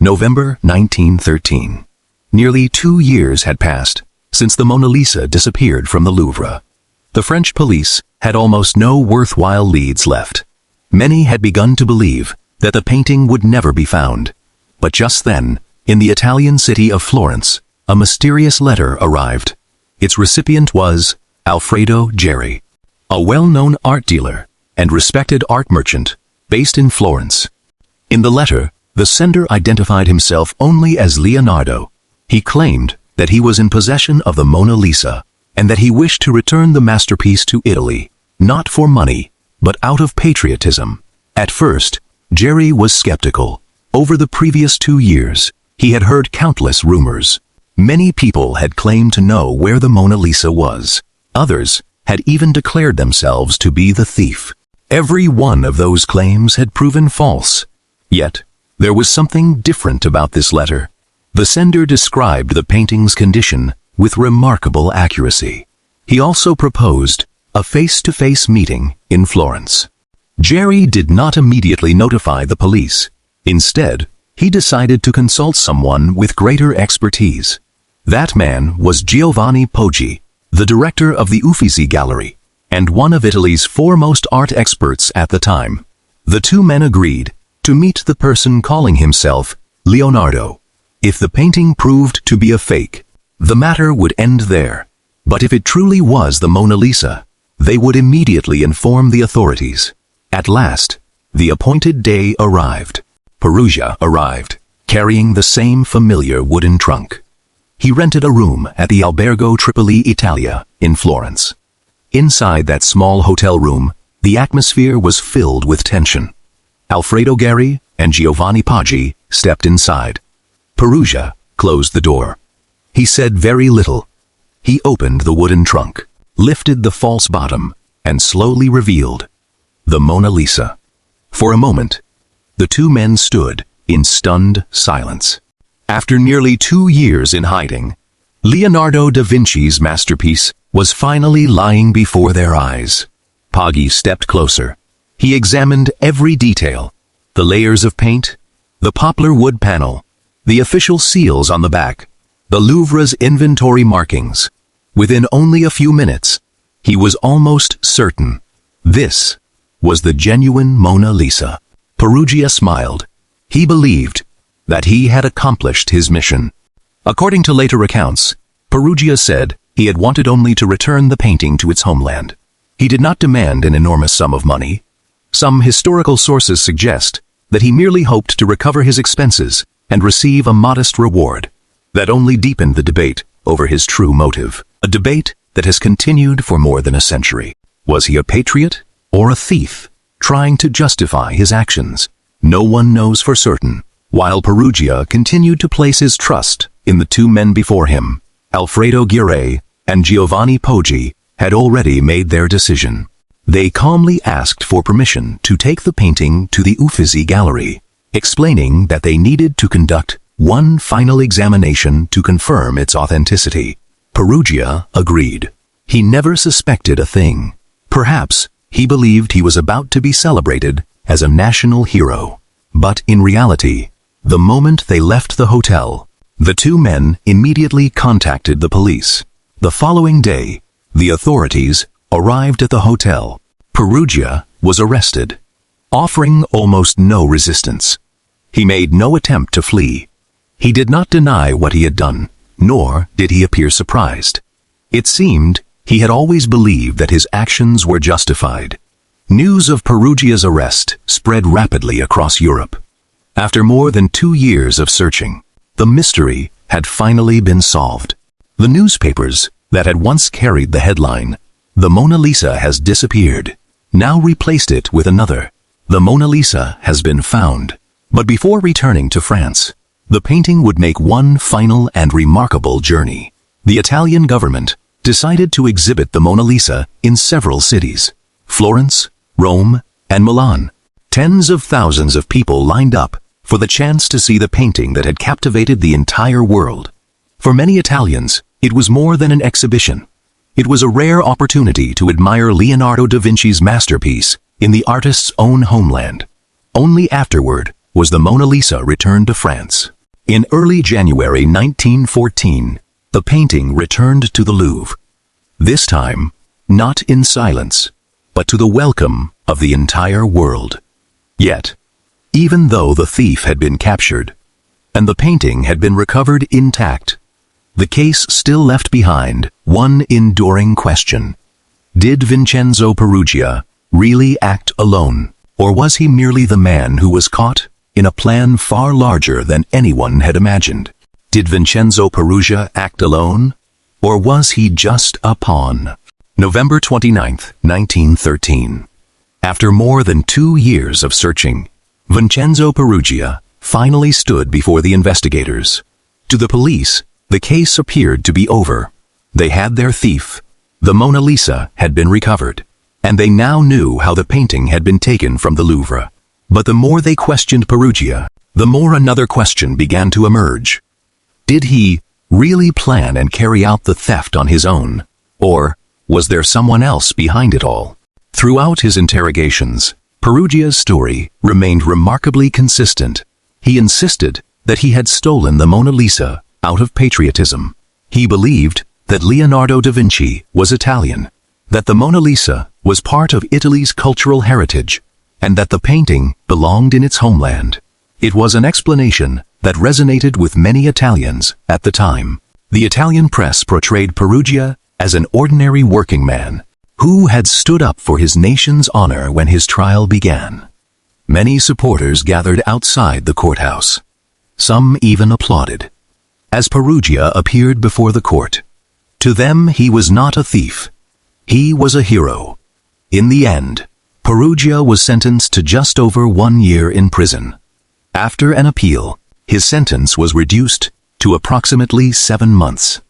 November 1913. Nearly 2 years had passed since the Mona Lisa disappeared from the Louvre. The French police had almost no worthwhile leads left. Many had begun to believe that the painting would never be found. But just then, in the Italian city of Florence, a mysterious letter arrived. Its recipient was Alfredo Geri, a well-known art dealer and respected art merchant based in Florence. In the letter, the sender identified himself only as Leonardo. He claimed that he was in possession of the Mona Lisa and that he wished to return the masterpiece to Italy, not for money, but out of patriotism. At first, Geri was skeptical. Over the previous 2 years, he had heard countless rumors. Many people had claimed to know where the Mona Lisa was. Others had even declared themselves to be the thief. Every one of those claims had proven false. Yet, there was something different about this letter. The sender described the painting's condition with remarkable accuracy. He also proposed a face-to-face meeting in Florence. Geri did not immediately notify the police. Instead, he decided to consult someone with greater expertise. That man was Giovanni Poggi, the director of the Uffizi Gallery, and one of Italy's foremost art experts at the time. The two men agreed to meet the person calling himself Leonardo. If the painting proved to be a fake, the matter would end there. But if it truly was the Mona Lisa, they would immediately inform the authorities. At last, the appointed day arrived. Perugia arrived, carrying the same familiar wooden trunk. He rented a room at the Albergo Tripoli Italia in Florence. Inside that small hotel room, the atmosphere was filled with tension. Alfredo Geri and Giovanni Poggi stepped inside. Perugia closed the door. He said very little. He opened the wooden trunk, lifted the false bottom, and slowly revealed the Mona Lisa. For a moment, the two men stood in stunned silence. After nearly 2 years in hiding, Leonardo da Vinci's masterpiece was finally lying before their eyes. Poggi stepped closer. He examined every detail: the layers of paint, the poplar wood panel, the official seals on the back, the Louvre's inventory markings. Within only a few minutes, he was almost certain this was the genuine Mona Lisa. Perugia smiled. He believed that he had accomplished his mission. According to later accounts, Perugia said he had wanted only to return the painting to its homeland. He did not demand an enormous sum of money. Some historical sources suggest that he merely hoped to recover his expenses and receive a modest reward. That only deepened the debate over his true motive, a debate that has continued for more than a century. Was he a patriot or a thief, trying to justify his actions? No one knows for certain. While Perugia continued to place his trust in the two men before him, Alfredo Geri and Giovanni Poggi had already made their decision. They calmly asked for permission to take the painting to the Uffizi Gallery, explaining that they needed to conduct one final examination to confirm its authenticity. Perugia agreed. He never suspected a thing. Perhaps he believed he was about to be celebrated as a national hero. But in reality, the moment they left the hotel, the two men immediately contacted the police. The following day, the authorities arrived at the hotel. Perugia was arrested. offering almost no resistance. He made no attempt to flee. He did not deny what he had done, nor did he appear surprised. It seemed he had always believed that his actions were justified. News of Perugia's arrest spread rapidly across Europe. After more than 2 years of searching, the mystery had finally been solved. The newspapers that had once carried the headline, "The Mona Lisa has disappeared," now replaced it with another, "The Mona Lisa has been found." But before returning to France, the painting would make one final and remarkable journey. The Italian government decided to exhibit the Mona Lisa in several cities: Florence, Rome, and Milan. Tens of thousands of people lined up for the chance to see the painting that had captivated the entire world. For many Italians, it was more than an exhibition. It was a rare opportunity to admire Leonardo da Vinci's masterpiece in the artist's own homeland. Only afterward was the Mona Lisa returned to France. In early January 1914, the painting returned to the Louvre. This time, not in silence, but to the welcome of the entire world. Yet, even though the thief had been captured, and the painting had been recovered intact, the case still left behind one enduring question. Did Vincenzo Perugia really act alone, or was he merely the man who was caught in a plan far larger than anyone had imagined? Did Vincenzo Perugia act alone, or was he just a pawn? November 29th, 1913. After more than 2 years of searching, Vincenzo Perugia finally stood before the investigators. To the police, the case appeared to be over. They had their thief. The Mona Lisa had been recovered, and they now knew how the painting had been taken from the Louvre. But the more they questioned Perugia, the more another question began to emerge. Did he really plan and carry out the theft on his own, or was there someone else behind it all? Throughout his interrogations, Perugia's story remained remarkably consistent. He insisted that he had stolen the Mona Lisa out of patriotism. He believed that Leonardo da Vinci was Italian, that the Mona Lisa was part of Italy's cultural heritage, and that the painting belonged in its homeland. It was an explanation that resonated with many Italians at the time. The Italian press portrayed Perugia as an ordinary working man who had stood up for his nation's honor when his trial began. Many supporters gathered outside the courthouse. Some even applauded as Perugia appeared before the court. To them, he was not a thief. He was a hero. In the end, Perugia was sentenced to just over 1 year in prison. After an appeal, his sentence was reduced to approximately 7 months.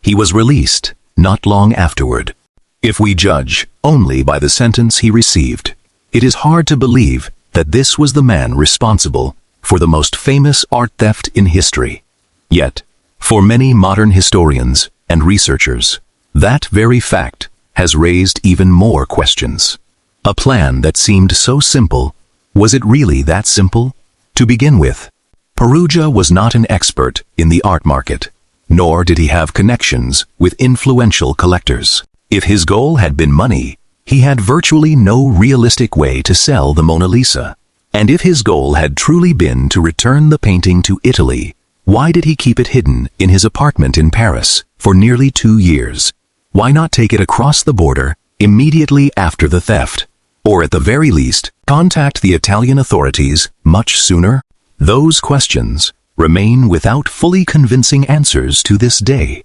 He was released not long afterward. If we judge only by the sentence he received, it is hard to believe that this was the man responsible for the most famous art theft in history. Yet, for many modern historians and researchers, that very fact has raised even more questions. A plan that seemed so simple, was it really that simple? To begin with, Perugia was not an expert in the art market, nor did he have connections with influential collectors. If his goal had been money, he had virtually no realistic way to sell the Mona Lisa. And if his goal had truly been to return the painting to Italy, why did he keep it hidden in his apartment in Paris for nearly 2 years? Why not take it across the border immediately after the theft? Or at the very least, contact the Italian authorities much sooner? Those questions remain without fully convincing answers to this day.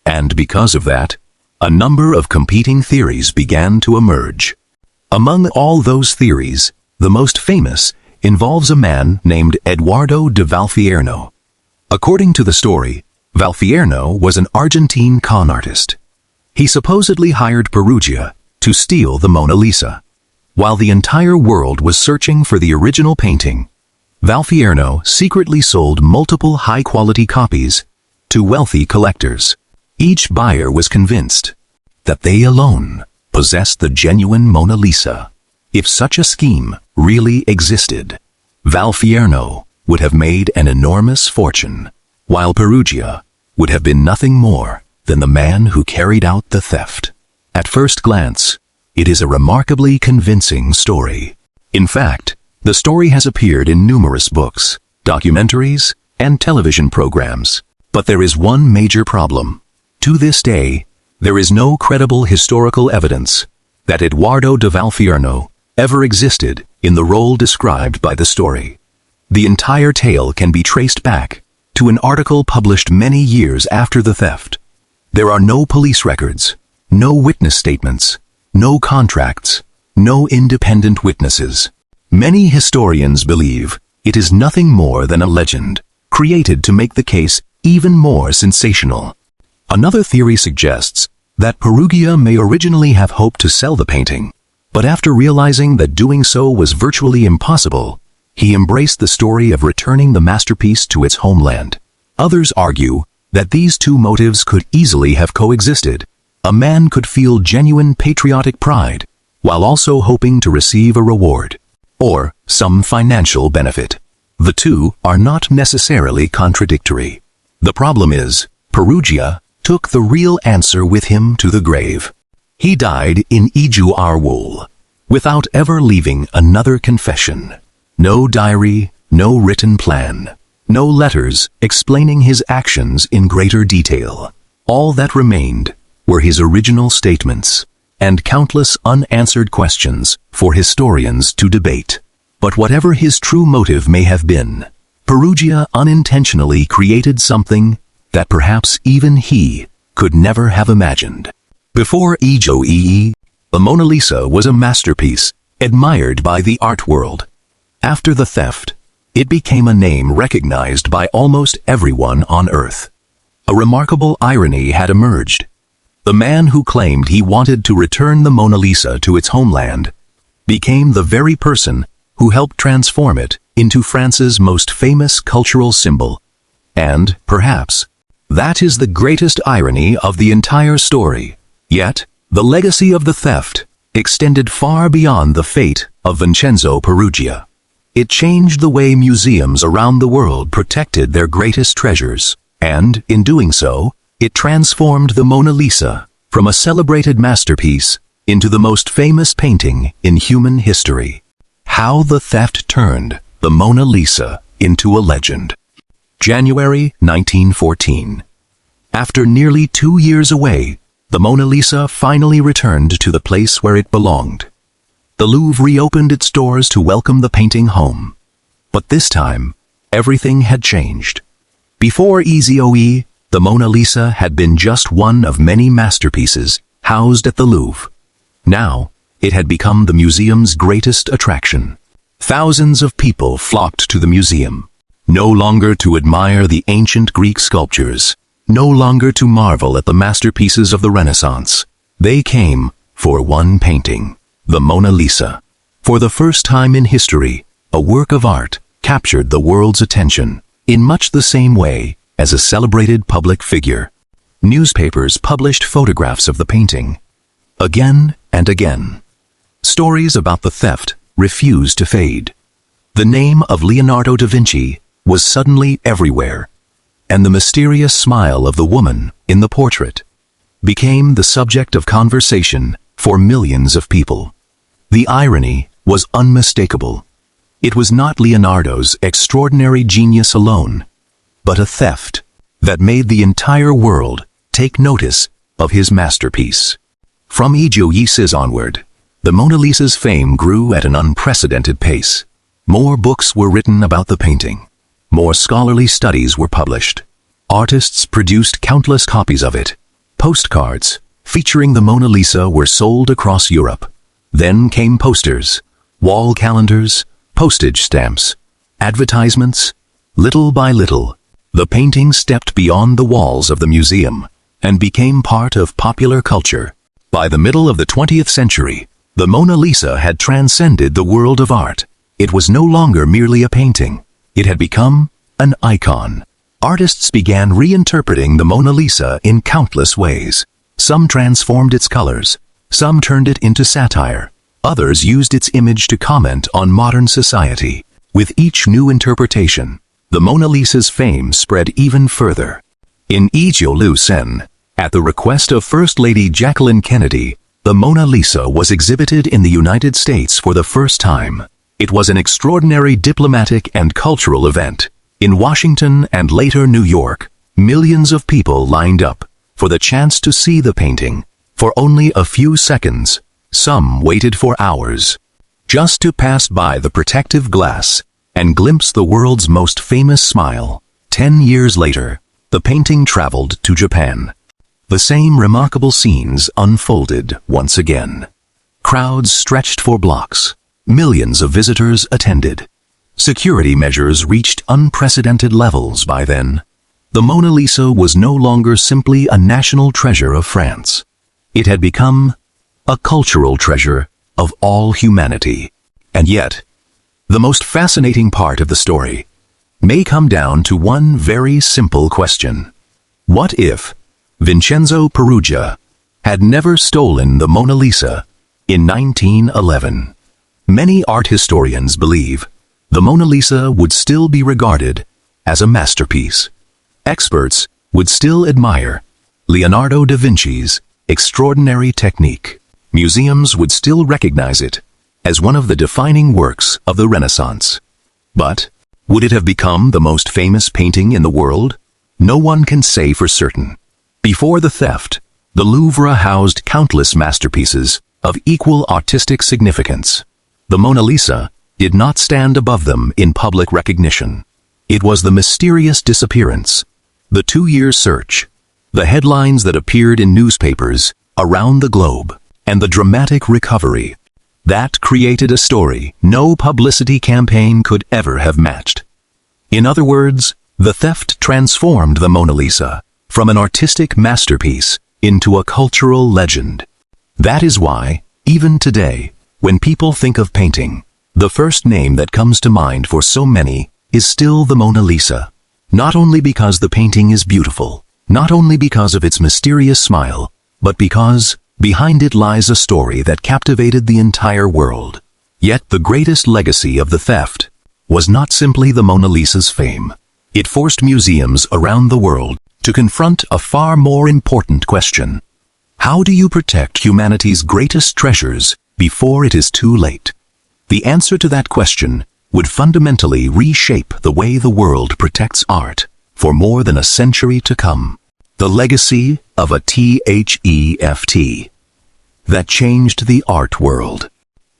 And because of that, a number of competing theories began to emerge. Among all those theories, the most famous involves a man named Eduardo de Valfierno. According to the story, Valfierno was an Argentine con artist. He supposedly hired Perugia to steal the Mona Lisa. While the entire world was searching for the original painting, Valfierno secretly sold multiple high-quality copies to wealthy collectors. Each buyer was convinced that they alone possessed the genuine Mona Lisa. If such a scheme really existed, Valfierno would have made an enormous fortune, while Perugia would have been nothing more than the man who carried out the theft. At first glance, it is a remarkably convincing story. In fact, the story has appeared in numerous books, documentaries, and television programs. But there is one major problem. To this day, there is no credible historical evidence that Eduardo de Valfierno ever existed in the role described by the story. The entire tale can be traced back to an article published many years after the theft. There are no police records, no witness statements, no contracts, no independent witnesses. Many historians believe it is nothing more than a legend, created to make the case even more sensational. Another theory suggests that Perugia may originally have hoped to sell the painting, but after realizing that doing so was virtually impossible, he embraced the story of returning the masterpiece to its homeland. Others argue that these two motives could easily have coexisted. A man could feel genuine patriotic pride, while also hoping to receive a reward, or some financial benefit. The two are not necessarily contradictory. The problem is, Perugia took the real answer with him to the grave. He died in Ijuarwool, without ever leaving another confession. No diary, no written plan, no letters explaining his actions in greater detail. All that remained were his original statements, and countless unanswered questions for historians to debate. But whatever his true motive may have been, Perugia unintentionally created something that perhaps even he could never have imagined. Before Ijoii, the Mona Lisa was a masterpiece admired by the art world. After the theft, it became a name recognized by almost everyone on Earth. A remarkable irony had emerged. The man who claimed he wanted to return the Mona Lisa to its homeland became the very person who helped transform it into France's most famous cultural symbol. And, perhaps, that is the greatest irony of the entire story. Yet, the legacy of the theft extended far beyond the fate of Vincenzo Perugia. It changed the way museums around the world protected their greatest treasures, and, in doing so, it transformed the Mona Lisa from a celebrated masterpiece into the most famous painting in human history. How the theft turned the Mona Lisa into a legend. January 1914. After nearly 2 years away, the Mona Lisa finally returned to the place where it belonged. The Louvre reopened its doors to welcome the painting home. But this time, everything had changed. Before Ijoii, the Mona Lisa had been just one of many masterpieces housed at the Louvre. Now, it had become the museum's greatest attraction. Thousands of people flocked to the museum, no longer to admire the ancient Greek sculptures, no longer to marvel at the masterpieces of the Renaissance. They came for one painting, the Mona Lisa. For the first time in history, a work of art captured the world's attention in much the same way as a celebrated public figure. Newspapers published photographs of the painting. Again and again, stories about the theft refused to fade. The name of Leonardo da Vinci was suddenly everywhere, and the mysterious smile of the woman in the portrait became the subject of conversation for millions of people. The irony was unmistakable. It was not Leonardo's extraordinary genius alone, but a theft that made the entire world take notice of his masterpiece. From Ijoii onward, the Mona Lisa's fame grew at an unprecedented pace. More books were written about the painting. More scholarly studies were published. Artists produced countless copies of it. Postcards featuring the Mona Lisa were sold across Europe. Then came posters, wall calendars, postage stamps, advertisements. Little by little, the painting stepped beyond the walls of the museum and became part of popular culture. By the middle of the 20th century, the Mona Lisa had transcended the world of art. It was no longer merely a painting. It had become an icon. Artists began reinterpreting the Mona Lisa in countless ways. Some transformed its colors. Some turned it into satire. Others used its image to comment on modern society. With each new interpretation, the Mona Lisa's fame spread even further. In Ijoii, at the request of First Lady Jacqueline Kennedy, the Mona Lisa was exhibited in the United States for the first time. It was an extraordinary diplomatic and cultural event. In Washington and later New York, millions of people lined up for the chance to see the painting. For only a few seconds, some waited for hours, just to pass by the protective glass and glimpse the world's most famous smile. 10 years later, the painting traveled to Japan. The same remarkable scenes unfolded once again. Crowds stretched for blocks. Millions of visitors attended. Security measures reached unprecedented levels by then. The Mona Lisa was no longer simply a national treasure of France. It had become a cultural treasure of all humanity. And yet, the most fascinating part of the story may come down to one very simple question. What if Vincenzo Peruggia had never stolen the Mona Lisa in 1911? Many art historians believe the Mona Lisa would still be regarded as a masterpiece. Experts would still admire Leonardo da Vinci's extraordinary technique. Museums would still recognize it as one of the defining works of the Renaissance. But would it have become the most famous painting in the world? No one can say for certain. Before the theft, the Louvre housed countless masterpieces of equal artistic significance. The Mona Lisa did not stand above them in public recognition. It was the mysterious disappearance, the 2-year search, the headlines that appeared in newspapers around the globe, and the dramatic recovery that created a story no publicity campaign could ever have matched. In other words, the theft transformed the Mona Lisa from an artistic masterpiece into a cultural legend. That is why, even today, when people think of painting, the first name that comes to mind for so many is still the Mona Lisa. Not only because the painting is beautiful, not only because of its mysterious smile, but because behind it lies a story that captivated the entire world. Yet the greatest legacy of the theft was not simply the Mona Lisa's fame. It forced museums around the world to confront a far more important question. How do you protect humanity's greatest treasures before it is too late? The answer to that question would fundamentally reshape the way the world protects art for more than a century to come. The legacy of a theft that changed the art world.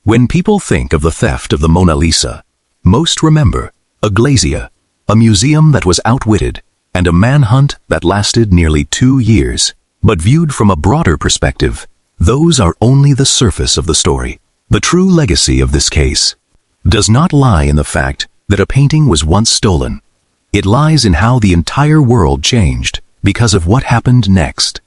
When people think of the theft of the Mona Lisa, most remember a glazier, a museum that was outwitted, and a manhunt that lasted nearly 2 years. But viewed from a broader perspective, those are only the surface of the story. The true legacy of this case does not lie in the fact that a painting was once stolen. It lies in how the entire world changed because of what happened next.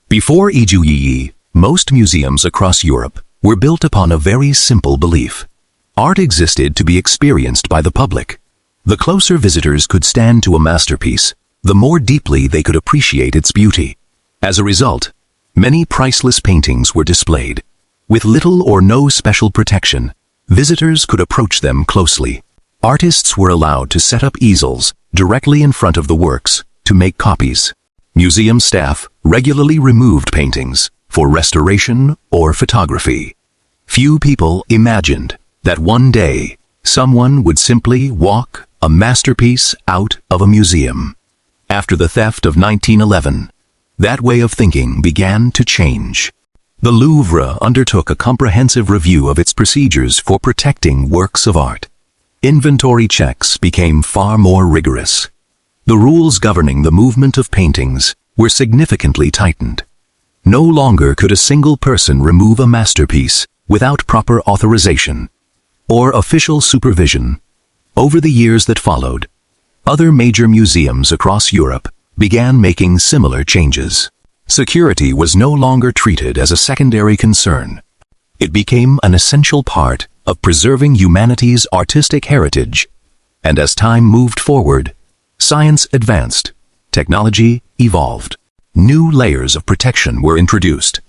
Before Ijuyiyi, most museums across Europe were built upon a very simple belief. Art existed to be experienced by the public. The closer visitors could stand to a masterpiece, the more deeply they could appreciate its beauty. As a result, many priceless paintings were displayed. With little or no special protection, visitors could approach them closely. Artists were allowed to set up easels directly in front of the works to make copies. Museum staff regularly removed paintings for restoration or photography. Few people imagined that one day someone would simply walk a masterpiece out of a museum. After the theft of 1911, that way of thinking began to change. The Louvre undertook a comprehensive review of its procedures for protecting works of art. Inventory checks became far more rigorous. The rules governing the movement of paintings were significantly tightened. No longer could a single person remove a masterpiece without proper authorization or official supervision. Over the years that followed, other major museums across Europe began making similar changes. Security was no longer treated as a secondary concern. It became an essential part of preserving humanity's artistic heritage. And as time moved forward, science advanced, technology evolved. New layers of protection were introduced.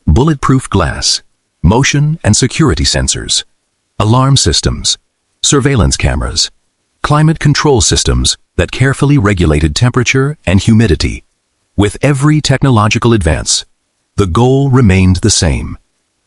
Bulletproof glass, motion and security sensors, alarm systems, surveillance cameras, climate control systems that carefully regulated temperature and humidity. With every technological advance, the goal remained the same: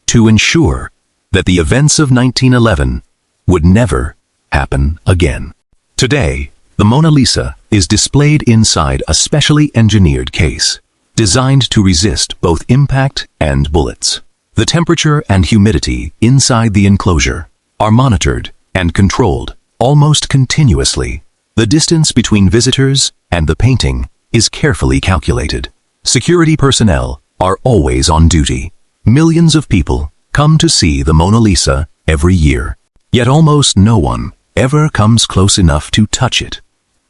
to ensure that the events of 1911 would never happen again. Today, the Mona Lisa is displayed inside a specially engineered case, designed to resist both impact and bullets. The temperature and humidity inside the enclosure are monitored and controlled almost continuously. The distance between visitors and the painting is carefully calculated. Security personnel are always on duty. Millions of people come to see the Mona Lisa every year, yet almost no one ever comes close enough to touch it.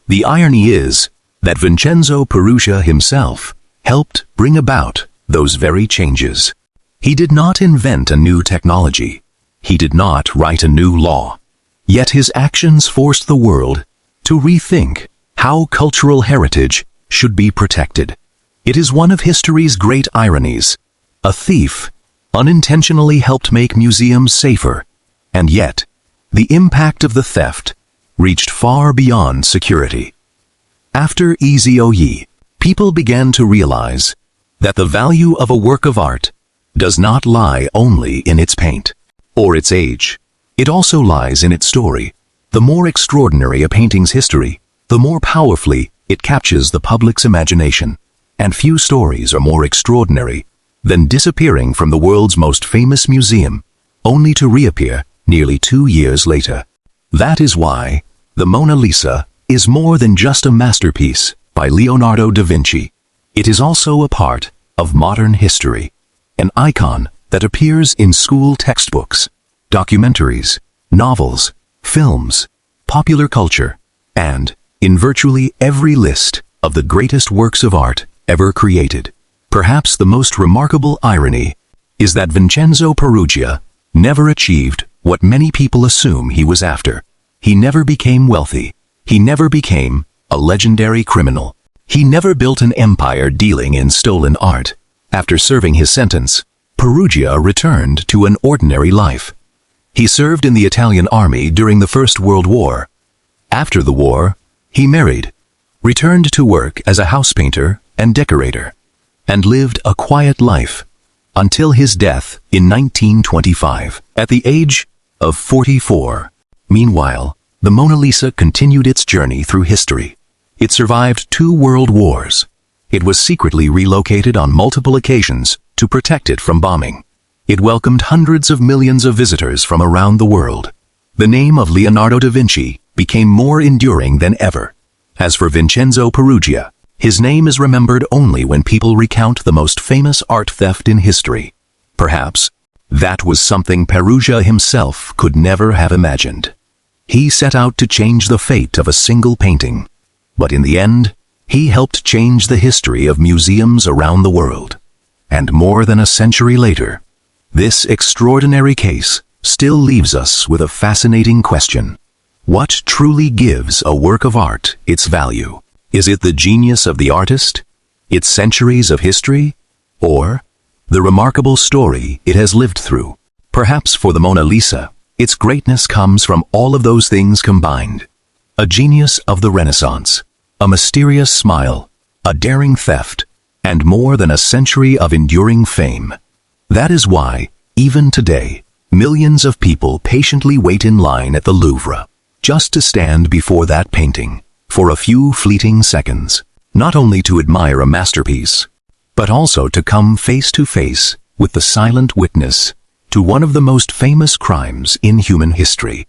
The irony is that Vincenzo Peruggia himself helped bring about those very changes. He did not invent a new technology. He did not write a new law. Yet his actions forced the world to rethink how cultural heritage should be protected. It is one of history's great ironies. A thief unintentionally helped make museums safer, and yet the impact of the theft reached far beyond security. After Easy Oye, people began to realize that the value of a work of art does not lie only in its paint or its age. It also lies in its story. The more extraordinary a painting's history, the more powerfully it captures the public's imagination. And few stories are more extraordinary than disappearing from the world's most famous museum, only to reappear nearly 2 years later. That is why the Mona Lisa is more than just a masterpiece by Leonardo da Vinci. It is also a part of modern history, an icon that appears in school textbooks, documentaries, novels, films, popular culture, and in virtually every list of the greatest works of art ever created. Perhaps the most remarkable irony is that Vincenzo Peruggia never achieved what many people assume he was after. He never became wealthy. He never became a legendary criminal. He never built an empire dealing in stolen art. After serving his sentence, Peruggia returned to an ordinary life. He served in the Italian army during the First World War. After the war, he married, returned to work as a house painter and decorator, and lived a quiet life until his death in 1925, at the age of 44. Meanwhile, the Mona Lisa continued its journey through history. It survived 2 world wars. It was secretly relocated on multiple occasions to protect it from bombing. It welcomed hundreds of millions of visitors from around the world. The name of Leonardo da Vinci became more enduring than ever. As for Vincenzo Peruggia, his name is remembered only when people recount the most famous art theft in history. Perhaps that was something Peruggia himself could never have imagined. He set out to change the fate of a single painting, but in the end, he helped change the history of museums around the world. And more than a century later, this extraordinary case still leaves us with a fascinating question. What truly gives a work of art its value? Is it the genius of the artist, its centuries of history, or the remarkable story it has lived through? Perhaps for the Mona Lisa, its greatness comes from all of those things combined. A genius of the Renaissance, a mysterious smile, a daring theft, and more than a century of enduring fame. That is why, even today, millions of people patiently wait in line at the Louvre, just to stand before that painting for a few fleeting seconds, not only to admire a masterpiece, but also to come face to face with the silent witness to one of the most famous crimes in human history.